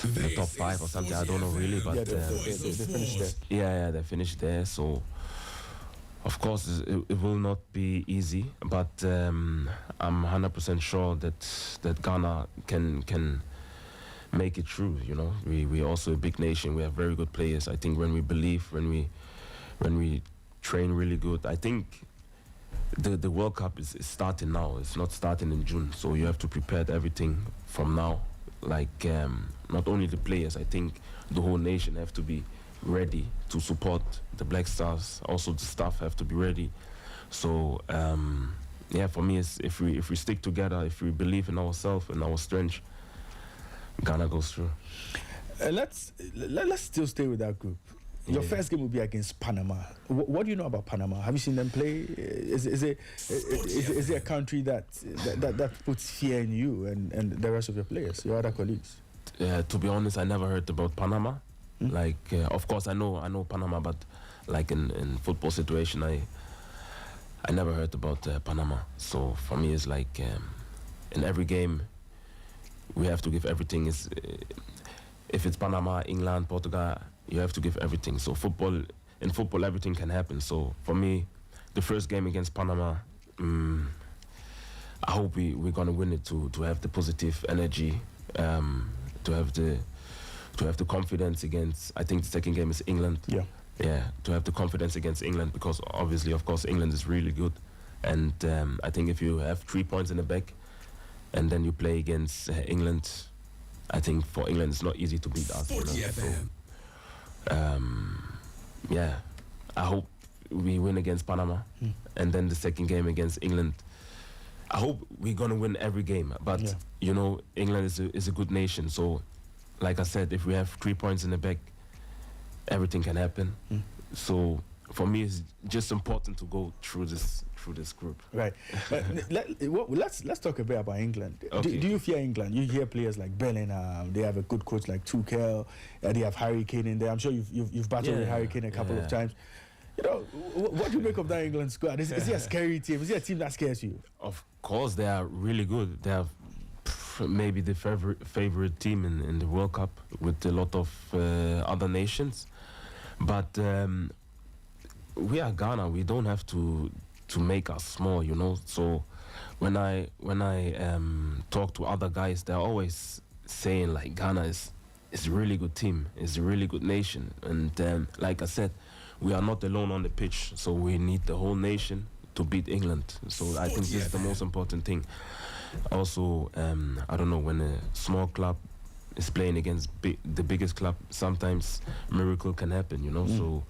Speaker 7: the top 5 or something. I don't know really, but
Speaker 2: they finished there.
Speaker 7: Yeah, they finished there. So of course it will not be easy, but I'm 100% sure that Ghana can make it through. We are also a big nation. We have very good players. I think when we believe, when we train really good, I think the World Cup is starting now. It's not starting in June, so you have to prepare everything from now. Like not only the players, I think the whole nation have to be ready to support the Black Stars. Also the staff have to be ready. So for me, it's if we stick together, if we believe in ourselves and our strength, Ghana goes through.
Speaker 2: Let's still stay with that group. Your first game will be against Panama. What do you know about Panama? Have you seen them play? Is it a country that puts fear in you and the rest of your players, your other colleagues?
Speaker 7: To be honest, I never heard about Panama. Like, of course, I know Panama, but like in football situation, I never heard about Panama. So for me, it's like in every game, we have to give everything. If it's Panama, England, Portugal, you have to give everything. So in football, everything can happen. So for me, the first game against Panama, I hope we're gonna win it to have the positive energy, to have the confidence against. I think the second game is England.
Speaker 2: Yeah.
Speaker 7: To have the confidence against England, because obviously, of course, England is really good, And I think if you have 3 points in the back, and then you play against England, I think for England it's not easy to beat us.
Speaker 5: Sporty FM.
Speaker 7: So, yeah, I hope we win against Panama, and then the second game against England. I hope we're gonna win every game, but you know, England is a good nation. So, like I said, if we have 3 points in the back, everything can happen. So for me, it's just important to go through this group.
Speaker 2: Right. Let's talk a bit about England.
Speaker 7: Okay.
Speaker 2: Do you fear England? You hear players like Bellingham. They have a good coach like Tuchel. They have Harry Kane in there. I'm sure you've battled with Harry Kane a couple of times. You know, what do you make of that England squad? Is it a scary team? Is it a team that scares you?
Speaker 7: Of course, they are really good. They have maybe the favorite team in the World Cup with a lot of other nations. But we are Ghana. We don't have to make us small, you know. So when I talk to other guys, they're always saying like Ghana is a really good team. It's a really good nation. And like I said, we are not alone on the pitch, so we need the whole nation to beat England. So I think this is the most important thing. Also, I don't know, when a small club is playing against the biggest club, sometimes miracle can happen, you know. So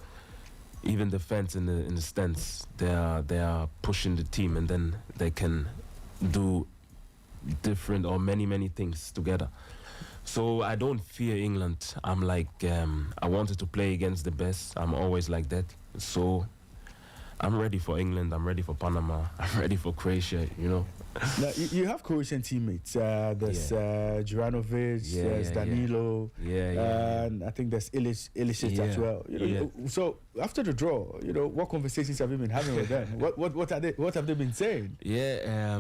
Speaker 7: even the fans in the stands, they are pushing the team, and then they can do different or many things together. So I don't fear England. I'm like, I wanted to play against the best. I'm always like that. So I'm ready for England. I'm ready for Panama. I'm ready for Croatia, you know.
Speaker 2: Now, you have Croatian teammates. There's Juranovic, there's Danilo, and I think there's Ilicic as well. You know, so after the draw, you know, what conversations have you been having with them? What have they been saying?
Speaker 7: Yeah,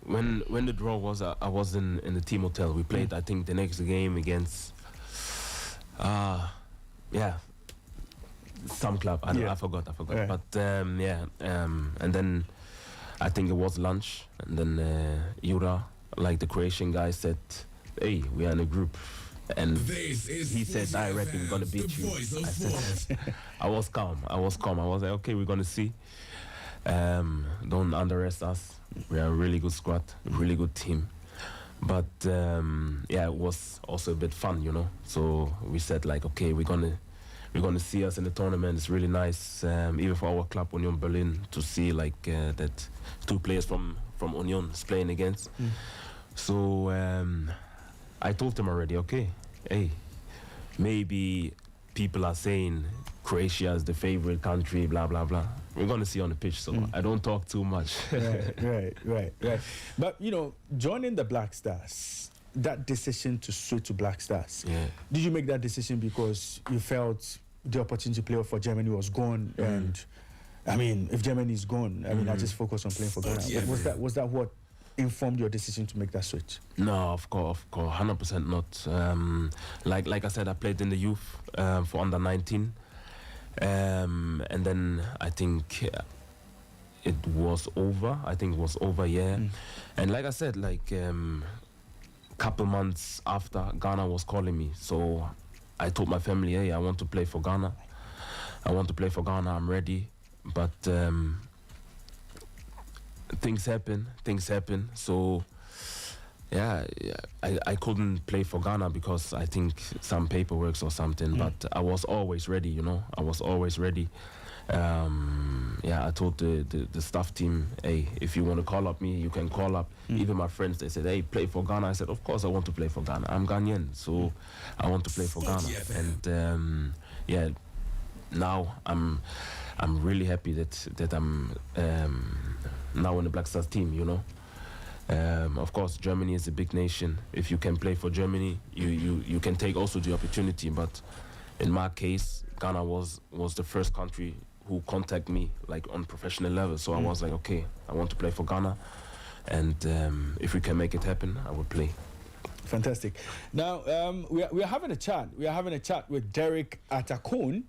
Speaker 7: when the draw was, I was in the team hotel. We played, I think, the next game against, some club. I forgot. Right. But and then I think it was lunch, and then Jura, like the Croatian guy, said, "Hey, we are in a group." And he said, "I reckon we're gonna beat you." I said, I was calm. I was like, "Okay, we're gonna see. Don't underestimate us. We are a really good squad, a really good team." But it was also a bit fun, you know. So we said like, "Okay, we're gonna see us in the tournament." It's really nice, even for our club Union Berlin, to see like that 2 players from Union is playing against. So I told him already, okay, hey, maybe people are saying Croatia is the favorite country, blah blah blah. We're gonna see on the pitch, so I don't talk too much.
Speaker 2: Right. But you know, joining the Black Stars, that decision to switch to Black Stars, did you make that decision because you felt the opportunity to play for Germany was gone? And I mean, if Germany is gone, I mean, I just focus on playing for Ghana. Was that what informed your decision to make that switch?
Speaker 7: No, of course, 100% not. Like I said, I played in the youth for under 19, and then I think it was over. And like I said, like couple months after, Ghana was calling me. So I told my family, hey, I want to play for Ghana. I'm ready. But things happen. So I couldn't play for Ghana because I think some paperwork or something. But I was always ready, you know. I told the staff team, hey, if you want to call up me, you can call up. Even my friends, they said, hey, play for Ghana. I said, of course I want to play for Ghana. I'm Ghanaian, so I want to play for Ghana. And now I'm really happy that I'm now in the Black Stars team, you know. Of course, Germany is a big nation. If you can play for Germany, you can take also the opportunity. But in my case, Ghana was the first country who contacted me like on professional level. So I was like, okay, I want to play for Ghana, and if we can make it happen, I will play.
Speaker 2: Fantastic. Now we are having a chat. We are having a chat with Derek Atakon.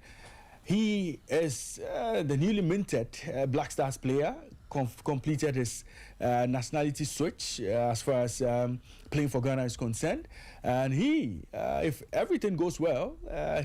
Speaker 2: He is the newly minted Black Stars player. Completed his nationality switch as far as playing for Ghana is concerned, and he, if everything goes well,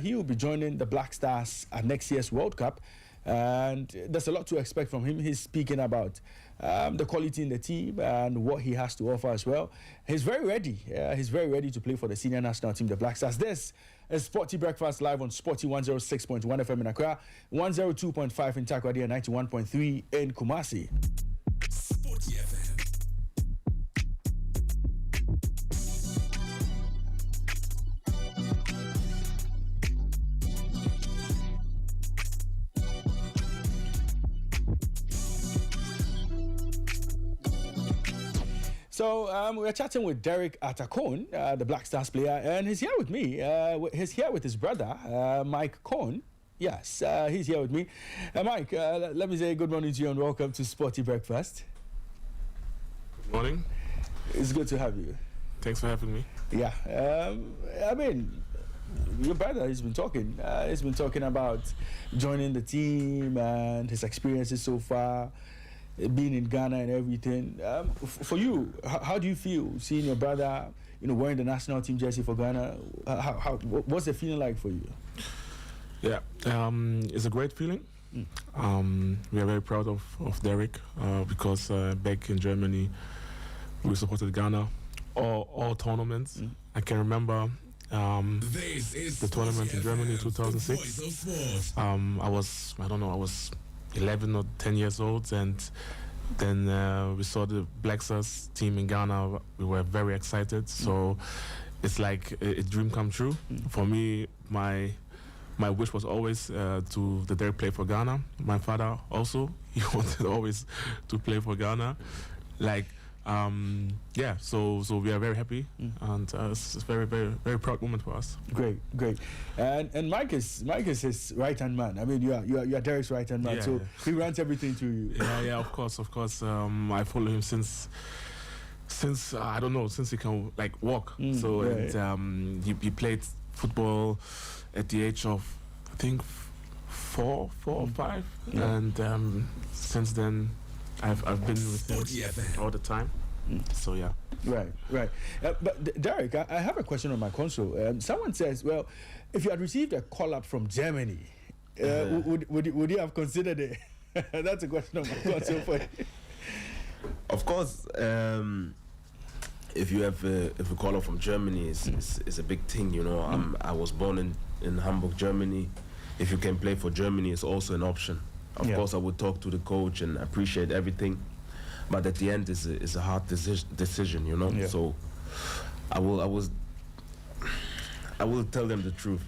Speaker 2: he will be joining the Black Stars at next year's World Cup. and there's a lot to expect from him. He's speaking about the quality in the team and what he has to offer as well. He's very ready. He's very ready to play for the senior national team, the Black Stars. This is Sporty Breakfast live on Sporty 106.1 FM in Accra, 102.5 in Takoradi, and 91.3 in Kumasi.
Speaker 5: Sporty FM.
Speaker 2: So we're chatting with Derek Atakon, the Black Stars player, and he's here with me. He's here with his brother, Mike Cohn. Yes, he's here with me. Mike, let me say good morning to you and welcome to Sporty Breakfast.
Speaker 8: Good morning.
Speaker 2: It's good to have you.
Speaker 8: Thanks for having me.
Speaker 2: Yeah, I mean, your brother has been talking. He's been talking about joining the team and his experiences so far, being in Ghana and everything. For you, how do you feel seeing your brother, wearing the national team jersey for Ghana? What's the feeling like for you?
Speaker 8: Yeah, it's a great feeling. We are very proud of Derek because back in Germany, we supported Ghana all tournaments. I can remember the tournament in Germany in 2006. I was 11 or 10 years old, and then we saw the Black Stars team in Ghana. We were very excited. So it's like a dream come true. For me, my wish was always to the Derek play for Ghana. My father also, he wanted always to play for Ghana. So we are very happy, and it's a very, very, very proud moment for us.
Speaker 2: Great. And Mike is his right-hand man. I mean, you are Derek's right-hand man, so he runs everything through you.
Speaker 8: Yeah, of course. I follow him since I don't know, since he can walk. And he played football at the age of, I think, 4 or 5, and since then I've been with him all the time. So yeah.
Speaker 2: Right. But Derek, I have a question on my console. Someone says, well, if you had received a call-up from Germany, would you have considered it? That's a question on my console for you.
Speaker 7: Of course, if you have a call-up from Germany, it's a big thing, I was born in Hamburg, Germany. If you can play for Germany, it's also an option. Of course, I would talk to the coach and appreciate everything, but at the end, it's a hard decision,
Speaker 2: Yeah.
Speaker 7: So I will tell them the truth.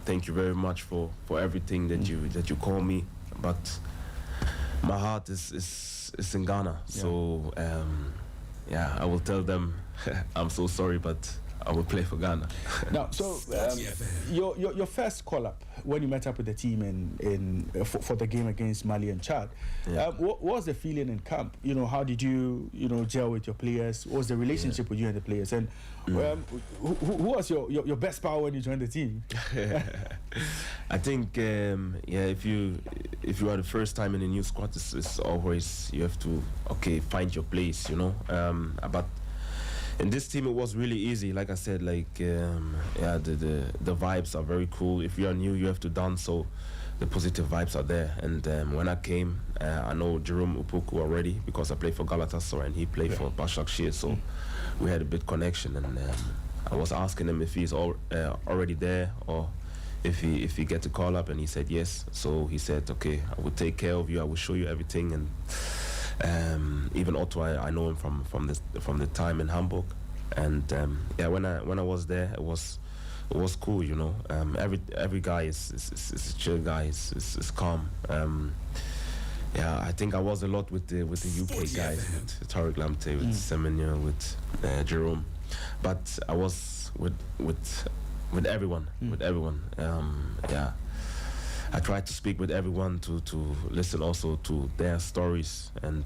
Speaker 7: Thank you very much for everything that you call me, but my heart is in Ghana.
Speaker 2: Yeah.
Speaker 7: So I will tell them I'm so sorry, but I will play for Ghana.
Speaker 2: Now, so your first call-up when you met up with the team for the game against Mali and Chad, what was the feeling in camp? How did you gel with your players? What was the relationship with you and the players? And who was your best power when you joined the team?
Speaker 7: I think if you are the first time in a new squad, it's always you have to find your place, but in this team, it was really easy. Like I said, the vibes are very cool. If you are new, you have to dance, so the positive vibes are there. And when I came, I know Jerome Upoku already because I played for Galatasaray and he played for Başakşehir, so we had a bit connection. And I was asking him if he's already there or if he get a call up, and he said yes. So he said, okay, I will take care of you. I will show you everything. And even Otto, I know him from the time in Hamburg, and when I was there, it was cool, every guy is a chill guy, is calm. I think I was a lot with the UK guys, with Tariq Lamptey, with Semenyo, with Jerome, but I was with everyone, I tried to speak with everyone to listen also to their stories and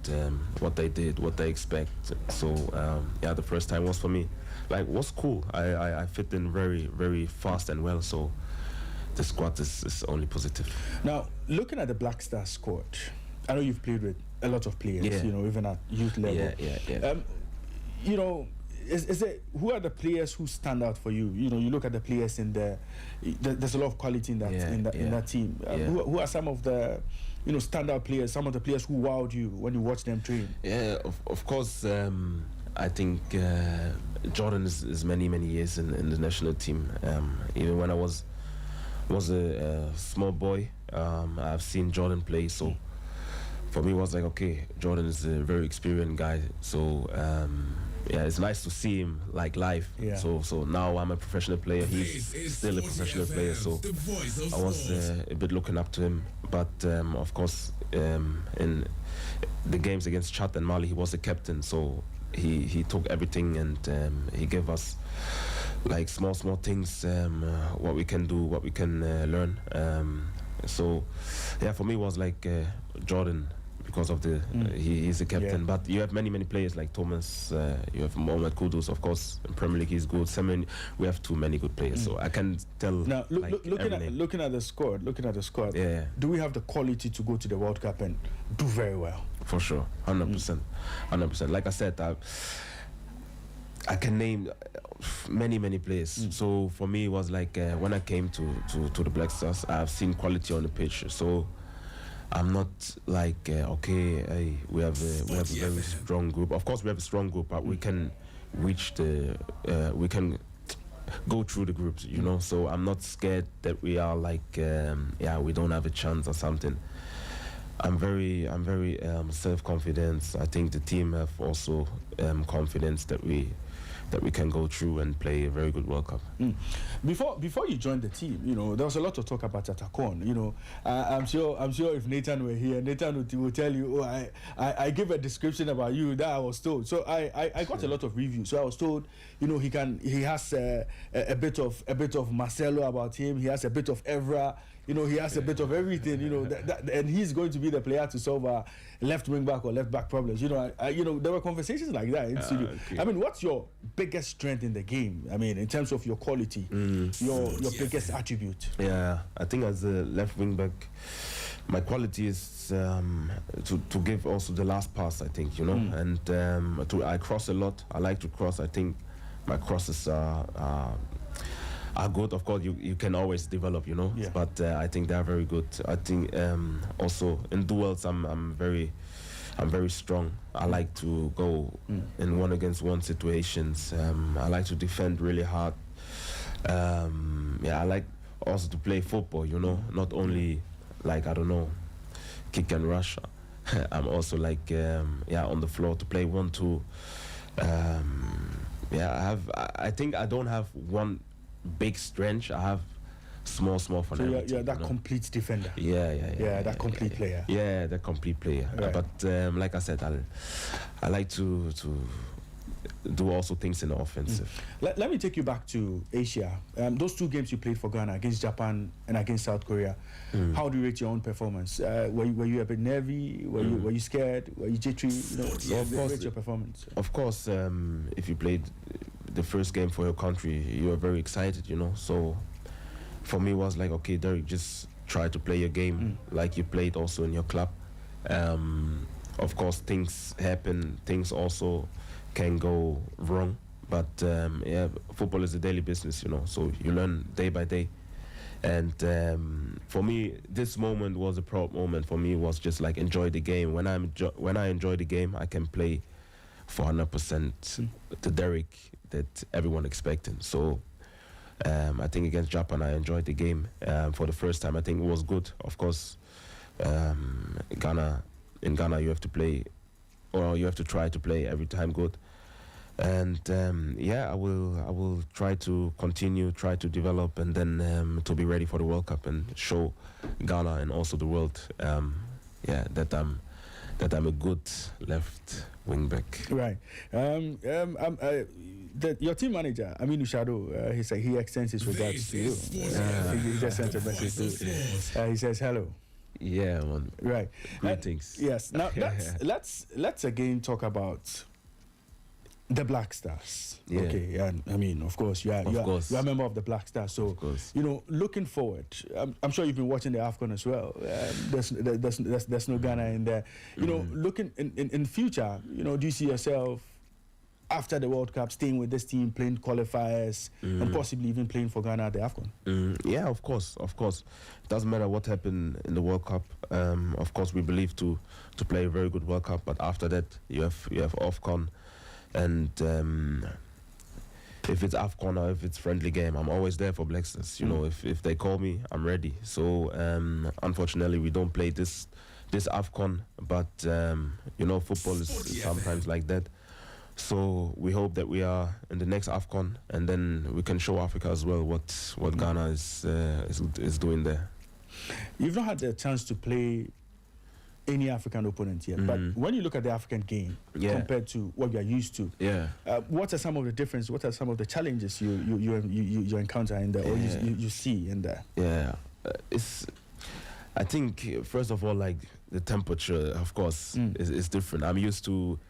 Speaker 7: what they did, what they expect. So the first time was for me was cool. I fit in very, very fast and well. So the squad is only positive.
Speaker 2: Now, looking at the Black Stars squad, I know you've played with a lot of players. Even at youth level. is it who are the players who stand out for you? You know, you look at the players in there's a lot of quality in that in that team. Who are some of the standout players? Some of the players who wowed you when you watched them train?
Speaker 7: Yeah, of course. I think Jordan is many years in the national team. Even when I was a small boy, I've seen Jordan play. So for me, it was like, okay, Jordan is a very experienced guy. So it's nice to see him like live. Yeah. So now I'm a professional player. He's still a professional player. So I was a bit looking up to him. But of course, in the games against Chad and Mali, he was the captain. So he took everything and he gave us like small things, what we can do, what we can learn. So for me it was like Jordan, because of the he's a captain. Yeah. But you have many players like Thomas, you have Mohamed Kudus, of course, in Premier League he's good. We have too many good players, so I can tell. Now
Speaker 2: looking at the squad, do we have the quality to go to the World Cup and do very well? For sure, 100%. Like I said, I can name many players. So for me, it was like when I came to the Black Stars, I've seen quality on the pitch. So I'm not like we have a very strong group. Of course, we have a strong group, but we can reach we can go through the groups, So I'm not scared that we are like we don't have a chance or something. I'm very self-confident. I think the team have also confidence that we can go through and play a very good World Cup. Before you joined the team, there was a lot of talk about AFCON. I'm sure if Nathan were here, Nathan will tell you, I give a description about you that I was told. So I got a lot of reviews. So I was told, he has a bit of Marcelo about him. He has a bit of Evra. He has a bit of everything, and he's going to be the player to solve our left wing back or left back problems. There were conversations like that in studio. Okay. I mean, what's your biggest strength in the game? I mean, in terms of your quality, your biggest attribute? Yeah,
Speaker 7: I think as a left wing back, my quality is to give also the last pass. I think and I cross a lot. I like to cross. I think my crosses are good. Of course, you can always develop, but I think they are very good. I think also in duels I'm very strong. I like to go in 1-against-1 situations. I like to defend really hard. I like also to play football, not only like, I don't know, kick and rush. I'm also like on the floor to play 1-2. I think I don't have one big strength. I have small for
Speaker 2: so you're that complete defender. That complete player.
Speaker 7: Yeah, that complete player. Right. But like I said, I like to do also things in the offensive.
Speaker 2: Let me take you back to Asia. Those 2 games you played for Ghana, against Japan and against South Korea. How do you rate your own performance? Were you a bit nervy? Were you scared? Were you jittery? Of course, rate your performance.
Speaker 7: Of course, if you played the first game for your country, you are very excited, So for me, it was like, okay, Derek, just try to play your game like you played also in your club. Of course, things happen. Things also can go wrong. But football is a daily business, So you learn day by day. And for me, this moment was a proud moment. For me, it was just like enjoy the game. When I enjoy the game, I can play for 100% the Derek that everyone expecting. So I think against Japan I enjoyed the game for the first time. I think it was good. Of course, in Ghana you have to play, or you have to try to play every time good. And I will try to continue, try to develop, and then to be ready for the World Cup and show Ghana and also the world that I'm a good left wing back.
Speaker 2: Right. Your team manager, Aminu Shado, he extends his regards to you. He just sent a message to you. He says hello.
Speaker 7: Yeah, man.
Speaker 2: Right.
Speaker 7: Greetings.
Speaker 2: Yes. Now let's again talk about the Black Stars. Yeah. Okay. And I mean, of course, you are a member of the Black Stars. So looking forward, I'm sure you've been watching the AFCON as well. There's no Ghana in there. Looking in future, do you see yourself after the World Cup, staying with this team, playing qualifiers, and possibly even playing for Ghana at the AFCON?
Speaker 7: Yeah, of course. It doesn't matter what happened in the World Cup. Of course, we believe to play a very good World Cup, but after that, you have AFCON, and if it's AFCON or if it's friendly game, I'm always there for Black Stars. You know, if they call me, I'm ready. So unfortunately, we don't play this AFCON, but you know, football is sometimes like that. So we hope that we are in the next AFCON, and then we can show Africa as well what Ghana is doing there.
Speaker 2: You've not had the chance to play any African opponent yet, but when you look at the African game compared to what you are used to, what are some of the differences? What are some of the challenges you encounter in there, or you see in there?
Speaker 7: I think first of all, like the temperature, of course, is different. I'm used to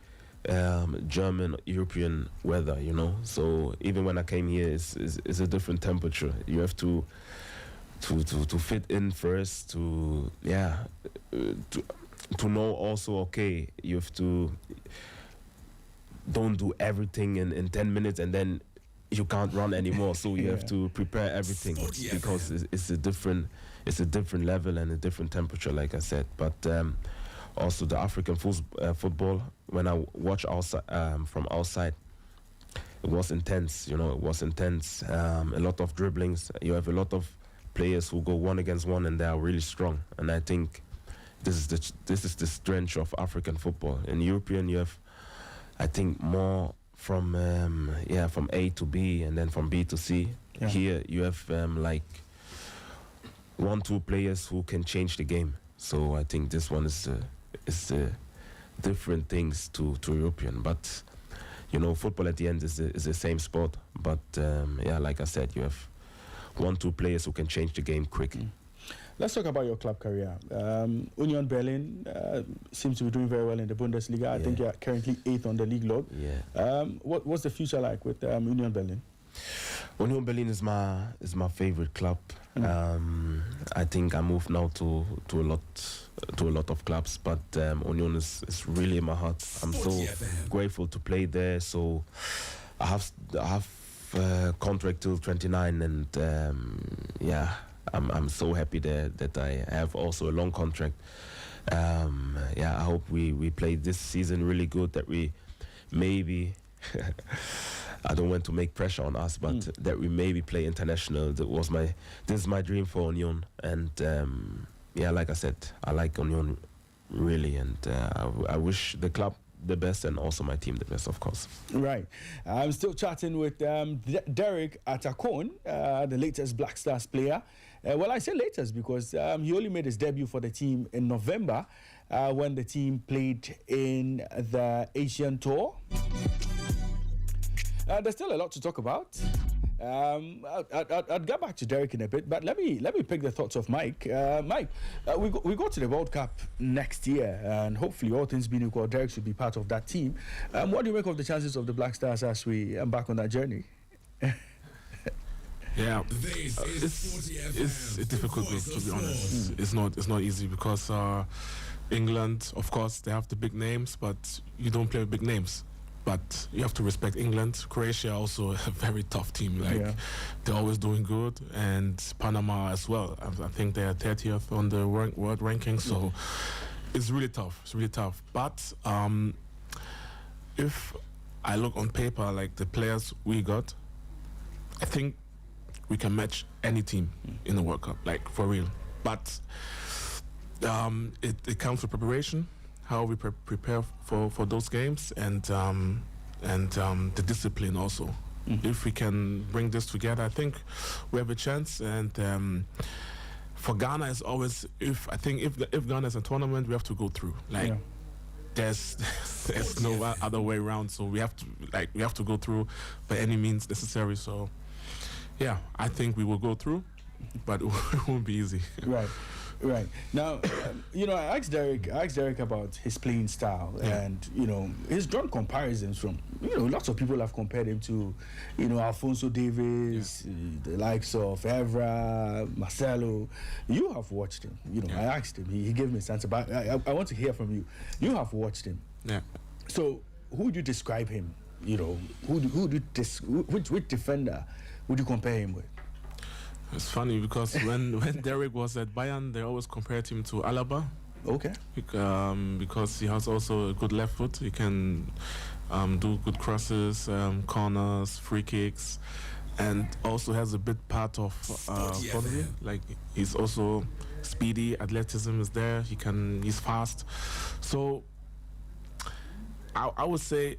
Speaker 7: German, European weather, you know. So even when I came here, it's a different temperature. You have to fit in first. To know also, okay, you have to don't do everything in 10 minutes and then you can't run anymore. So you have to prepare everything because it's a different level and a different temperature, like I said. But also the African football, when I watch from outside, it was intense. You know, it was intense. A lot of dribblings. You have a lot of players who go 1-against-1 and they are really strong. And I think this is the strength of African football. In European, you have, I think, more from A to B and then from B to C. Yeah. Here you have like 1-2 players who can change the game. So I think this one is different things to European. But you know, football at the end is the same sport. But like I said, you have 1-2 players who can change the game quick.
Speaker 2: Let's talk about your club career. Union Berlin seems to be doing very well in the Bundesliga. I think you're currently 8th on the league log. What's the future like with Union Berlin?
Speaker 7: Union Berlin is my favorite club. I think I moved now to a lot of clubs, but Union is really in my heart. I'm so grateful to play there. So I have contract till 29, and I'm so happy that I have also a long contract. I hope we play this season really good, that we maybe I don't want to make pressure on us, but that we maybe play international. This is my dream for Union, and like I said, I like Union really, and I wish the club the best and also my team the best, of course.
Speaker 2: Right. I'm still chatting with Derek Atakon, the latest Black Stars player. Well, I say latest because he only made his debut for the team in November when the team played in the Asian Tour. There's still a lot to talk about. I'll get back to Derek in a bit, but let me pick the thoughts of Mike. Mike, we go to the World Cup next year, and hopefully, all things being equal, Derek should be part of that team. What do you make of the chances of the Black Stars as we embark on that journey?
Speaker 8: It's difficult to be honest. It's not easy because England, of course, they have the big names, but you don't play with big names. But you have to respect England. Croatia also a very tough team. They're always doing good, and Panama as well. I think they are 30th on the world ranking. So it's really tough. But if I look on paper, like the players we got, I think we can match any team in the World Cup, like for real. But it comes with preparation. How we prepare for those games, and the discipline also. If we can bring this together, I think we have a chance. And for Ghana, it's always if Ghana is a tournament, we have to go through. There's no other way around. So we have to go through by any means necessary. So I think we will go through, but it won't be easy.
Speaker 2: Right. Now, I asked Derek about his playing style, and, he's drawn comparisons from, lots of people have compared him to, Alphonso Davies, the likes of Evra, Marcelo. You have watched him. I asked him. He gave me a sense about I want to hear from you. You have watched him.
Speaker 8: Yeah.
Speaker 2: So, who would you describe him? which defender would you compare him with?
Speaker 8: It's funny because when Derek was at Bayern, they always compared him to Alaba.
Speaker 2: Okay.
Speaker 8: Because he has also a good left foot. He can do good crosses, corners, free kicks, and also has a bit part of quality. Like he's also speedy, athleticism is there. He's fast. So I would say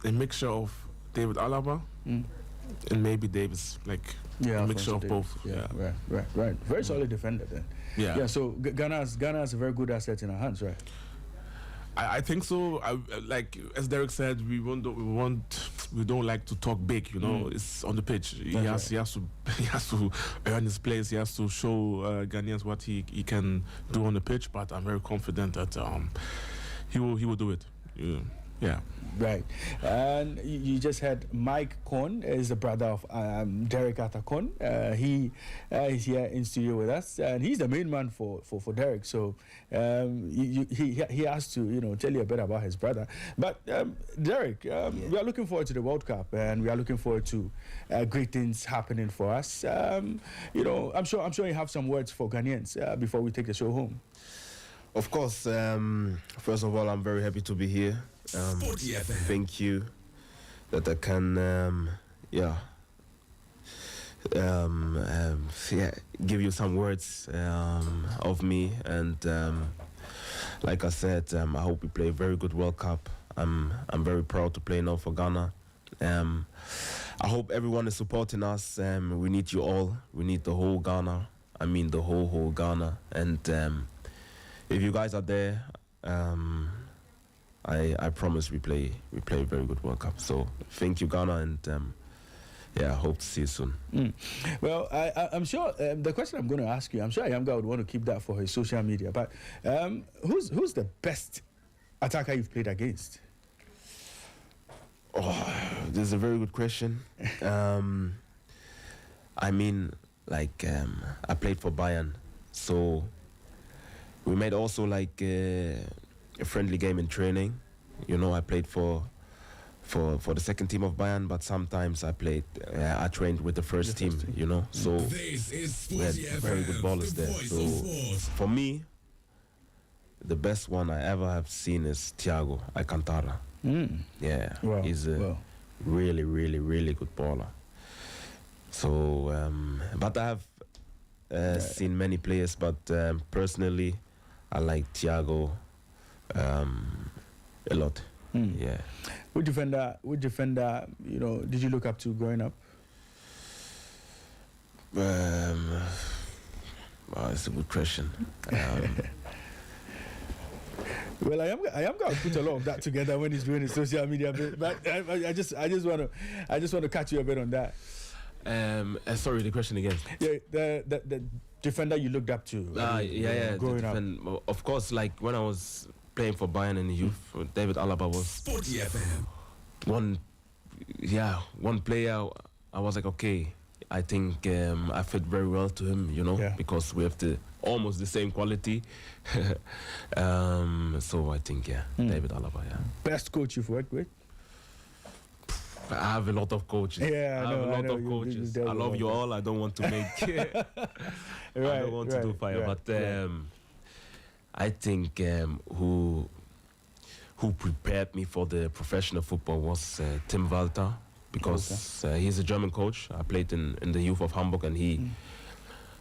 Speaker 8: a mixture of David Alaba and maybe Davis, like a mixture of both.
Speaker 2: Yeah. Right. Very solid defender then. Yeah. So Ghana has a very good asset in our hands, right?
Speaker 8: I think so. Like as Derek said, we don't like to talk big. It's on the pitch. He has to earn his place. He has to show Ghanaians what he can do on the pitch. But I'm very confident that he will do it. Yeah.
Speaker 2: Right. And you just had Mike Kon, is the brother of Derek Atakon. He is here in studio with us, and he's the main man for Derek. So he has to tell you a bit about his brother. But Derek, we are looking forward to the World Cup, and we are looking forward to great things happening for us. I'm sure you have some words for Ghanaians before we take the show home.
Speaker 7: Of course. First of all, I'm very happy to be here. Thank you that I can give you some words of me, and like I said, I hope we play a very good World Cup. I'm very proud to play now for Ghana. I hope everyone is supporting us. We need you all. We need the whole Ghana. I mean the whole Ghana. And if you guys are there, I promise we play a very good World Cup. So thank you, Ghana, and hope to see you soon.
Speaker 2: Well, I'm sure the question I'm going to ask you, I'm sure Yamga would want to keep that for his social media. But who's the best attacker you've played against?
Speaker 7: Oh, this is a very good question. I mean, like I played for Bayern, so we made also like a friendly game in training. I played for the second team of Bayern, but sometimes I trained with the first team, So we had very good ballers there. So for me, the best one I ever have seen is Thiago Alcantara. Yeah, he's a really, really, really good baller. So, but I have seen many players, but personally, I like Thiago a lot. Yeah.
Speaker 2: Which defender, did you look up to growing up?
Speaker 7: It's a good question.
Speaker 2: Well, I am going to put a lot of that together when he's doing his social media bit, but I just want to catch you a bit on that.
Speaker 7: Sorry, the question again.
Speaker 2: Yeah, the defender you looked up to. Growing up.
Speaker 7: Of course, like when I was playing for Bayern in the youth, David Alaba was
Speaker 5: Sporty FM.
Speaker 7: One player. I was like, okay, I think I fit very well to him, because we have almost the same quality. So I think, David Alaba,
Speaker 2: Best coach you've worked with?
Speaker 7: I have a lot of coaches.
Speaker 2: Yeah,
Speaker 7: I have a lot of coaches. I love you all. I don't want to make. I don't want to do fire, but I think who prepared me for the professional football was Tim Walter, because he's a German coach. I played in the youth of Hamburg, and he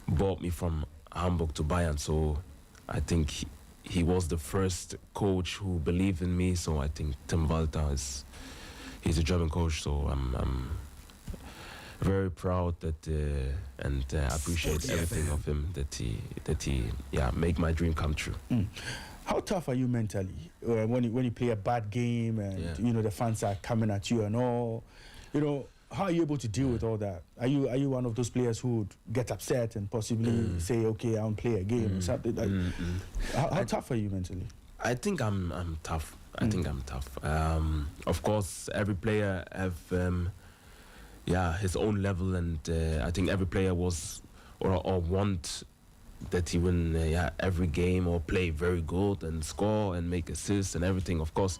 Speaker 7: brought me from Hamburg to Bayern. So I think he was the first coach who believed in me. So I think Tim Walter he's a German coach. So I'm very proud that and I appreciate everything of him that he make my dream come true.
Speaker 2: How tough are you mentally when you play a bad game and the fans are coming at you and all? How are you able to deal with all that? Are you one of those players who would get upset and possibly say, okay, I won't play a game or something? How tough are you mentally?
Speaker 7: I think I'm tough. I think I'm tough. Of course, every player have his own level, and I think every player was or want that he win every game or play very good and score and make assists and everything. Of course,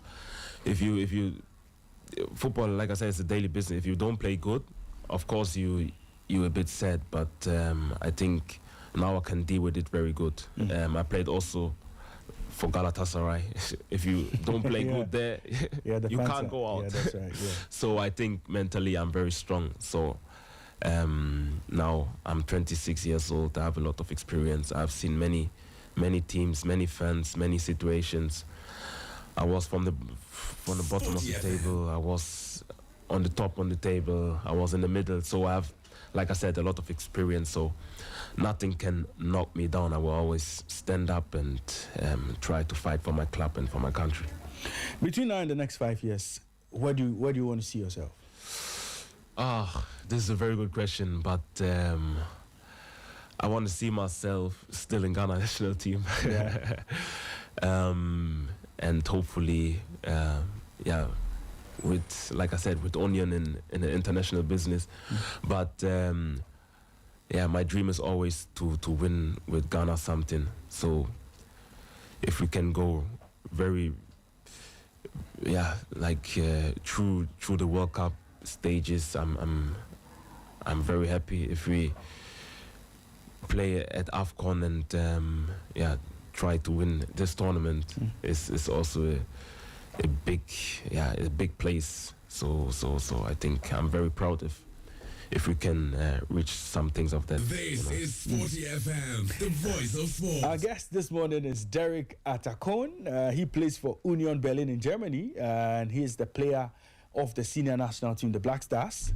Speaker 7: if you football, like I said, is a daily business. If you don't play good, of course you're a bit sad. But I think now I can deal with it very good. I played also for Galatasaray. If you don't play good there, you can't go out.
Speaker 2: Yeah, that's right. Yeah.
Speaker 7: So I think mentally I'm very strong. So now I'm 26 years old. I have a lot of experience. I've seen many teams, many fans, many situations. I was from the bottom of the table. I was on the top on the table. I was in the middle. So I have, like I said, a lot of experience. So nothing can knock me down. I will always stand up and try to fight for my club and for my country.
Speaker 2: Between now and the next 5 years, where do you want to see yourself?
Speaker 7: This is a very good question, but I want to see myself still in Ghana national team.
Speaker 2: Yeah.
Speaker 7: And hopefully, with, like I said, with Onion in the international business. But my dream is always to win with Ghana something. So if we can go very, through the World Cup stages, I'm very happy. If we play at AFCON and try to win this tournament, is also a big place. So I think I'm very proud if we can reach some things of that.
Speaker 5: This is Sporty FM, the voice of sports.
Speaker 2: Our guest this morning is Derek Atacon. He plays for Union Berlin in Germany, and he is the player of the senior national team, the Black Stars.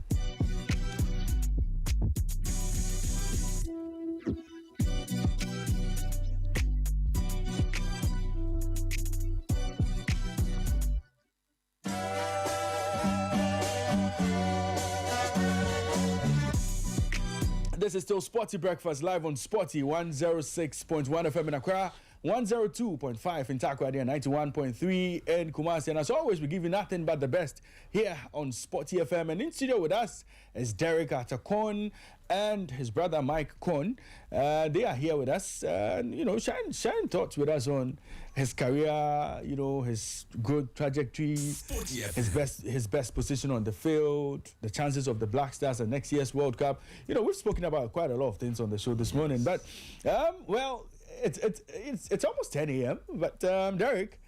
Speaker 2: This is still Sporty Breakfast live on Sporty 106.1 FM in Accra, 102.5 in Takoradi, and 91.3 in Kumasi. And as always, we give you nothing but the best here on Sporty FM. And in studio with us is Derek Atacon and his brother Mike Kon. They are here with us, sharing thoughts with us on his career, his growth trajectory, his best position on the field, the chances of the Black Stars at next year's World Cup. We've spoken about quite a lot of things on the show this morning, but it's almost 10 a.m. But Derek,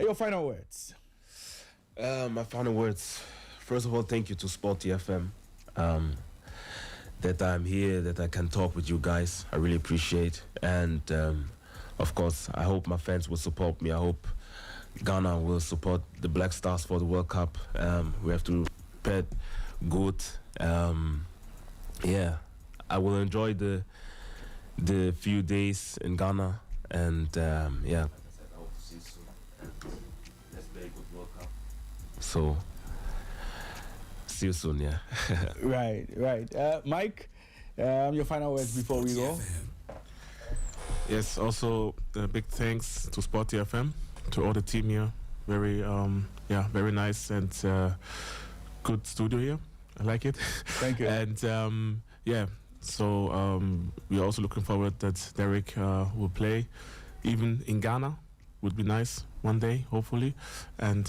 Speaker 2: your final words.
Speaker 7: My final words. First of all, thank you to Sporty FM. That I'm here, that I can talk with you guys. I really appreciate. And of course, I hope my fans will support me. I hope Ghana will support the Black Stars for the World Cup. We have to prepare good. I will enjoy the few days in Ghana. And like I said, I hope to see you soon. And let's play a good World Cup. So see you soon, yeah.
Speaker 2: Right. Mike, your final words before we go.
Speaker 8: Yes, also big thanks to Sporty FM, to all the team here. Very, very nice and good studio here. I like it.
Speaker 2: Thank you.
Speaker 8: And so we're also looking forward that Derek will play, even in Ghana. Would be nice one day, hopefully. And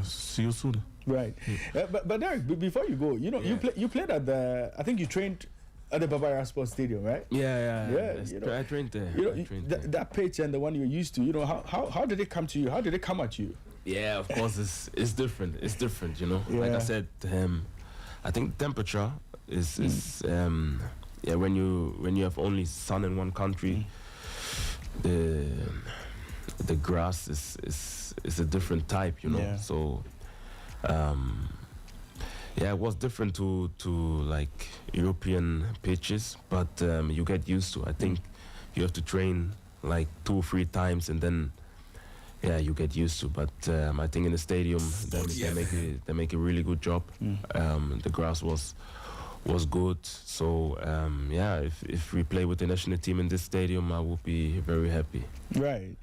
Speaker 8: see you soon.
Speaker 2: Right. But Derek, before you go, you played at the, I think you trained at the Bavaria Sports Stadium, right?
Speaker 7: Yeah. I trained there.
Speaker 2: That pitch and the one you're used to, how did it come to you? How did it come at you?
Speaker 7: Yeah, of course, it's different. It's different, Like I said, I think temperature is when you have only sun in one country, the grass is a different type,
Speaker 2: Yeah.
Speaker 7: So it was different to like European pitches, but you get used to. I think you have to train like 2 or 3 times, and then you get used to. But I think in the stadium they make a really good job. The grass was good. So if we play with the national team in this stadium, I would be very happy.
Speaker 2: Right.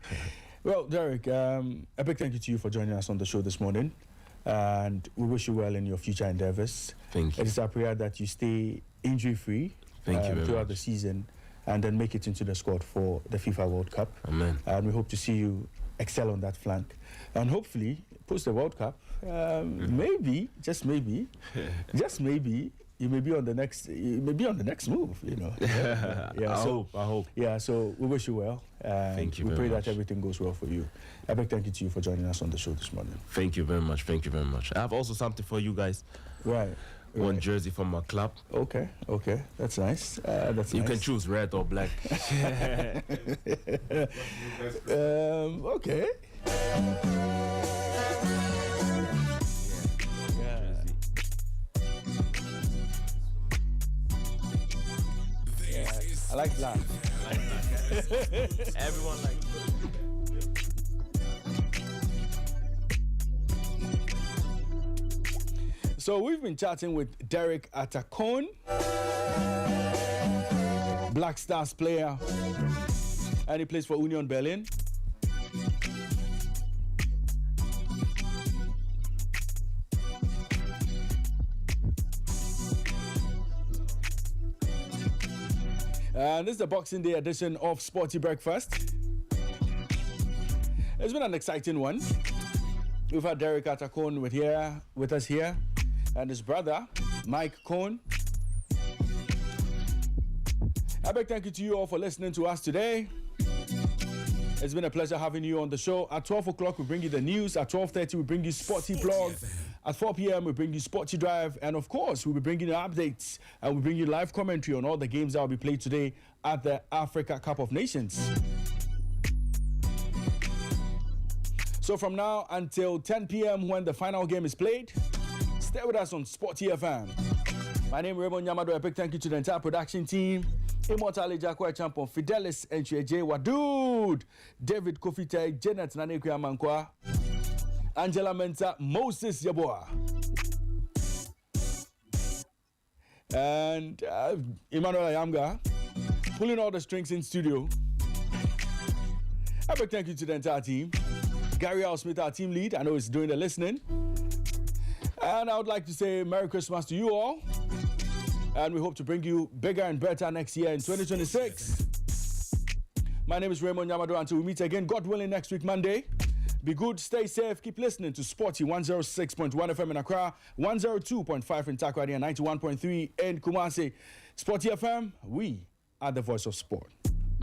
Speaker 2: Well, Derek, a big thank you to you for joining us on the show this morning. And we wish you well in your future endeavors.
Speaker 7: Thank you.
Speaker 2: It is our prayer that you stay injury-free throughout the season, and then make it into the squad for the FIFA World Cup.
Speaker 7: Amen.
Speaker 2: And we hope to see you excel on that flank. And hopefully, post the World Cup, maybe, just maybe, you may be on the next move, you know.
Speaker 7: I hope.
Speaker 2: Yeah, so we wish you well.
Speaker 7: Thank you
Speaker 2: we
Speaker 7: very
Speaker 2: pray
Speaker 7: much.
Speaker 2: that everything goes well for you. A big thank you to you for joining us on the show this morning.
Speaker 7: Thank you very much. Thank you very much. I have also something for you guys.
Speaker 2: Right.
Speaker 7: One jersey from my club.
Speaker 2: Okay, that's nice.
Speaker 7: You can choose red or black.
Speaker 2: Okay. I like black.
Speaker 7: Everyone likes it.
Speaker 2: So we've been chatting with Derek Atacon, Black Stars player, and he plays for Union Berlin. And this is the Boxing Day edition of Sporty Breakfast. It's been an exciting one. We've had Derek Atacon with us here, and his brother, Mike Cohn. A big thank you to you all for listening to us today. It's been a pleasure having you on the show. At 12 o'clock, we bring you the news. At 12:30, we bring you Sporty Blog. At 4 p.m., we bring you Sporty Drive. And of course, we'll be bringing you updates and we'll bring you live commentary on all the games that will be played today at the Africa Cup of Nations. So from now until 10 p.m. when the final game is played, stay with us on Sporty FM. My name is Raymond Nyamador. A big thank you to the entire production team. Immortal Jakwa Champion, Fidelis Encheje Wadud, David Kofite, Janet Nanekwe Amankwa, Angela Mensah, Moses Yaboa, and Emmanuel Ayamga, pulling all the strings in studio. A big thank you to the entire team. Gary Al Smith, our team lead, I know he's doing the listening. And I would like to say Merry Christmas to you all. And we hope to bring you bigger and better next year in 2026. My name is Raymond Nyamador. Until we meet again, God willing, next week, Monday. Be good, stay safe, keep listening to Sporty 106.1 FM in Accra, 102.5 in Takoradi, and 91.3 in Kumasi. Sporty FM, we are the voice of sport.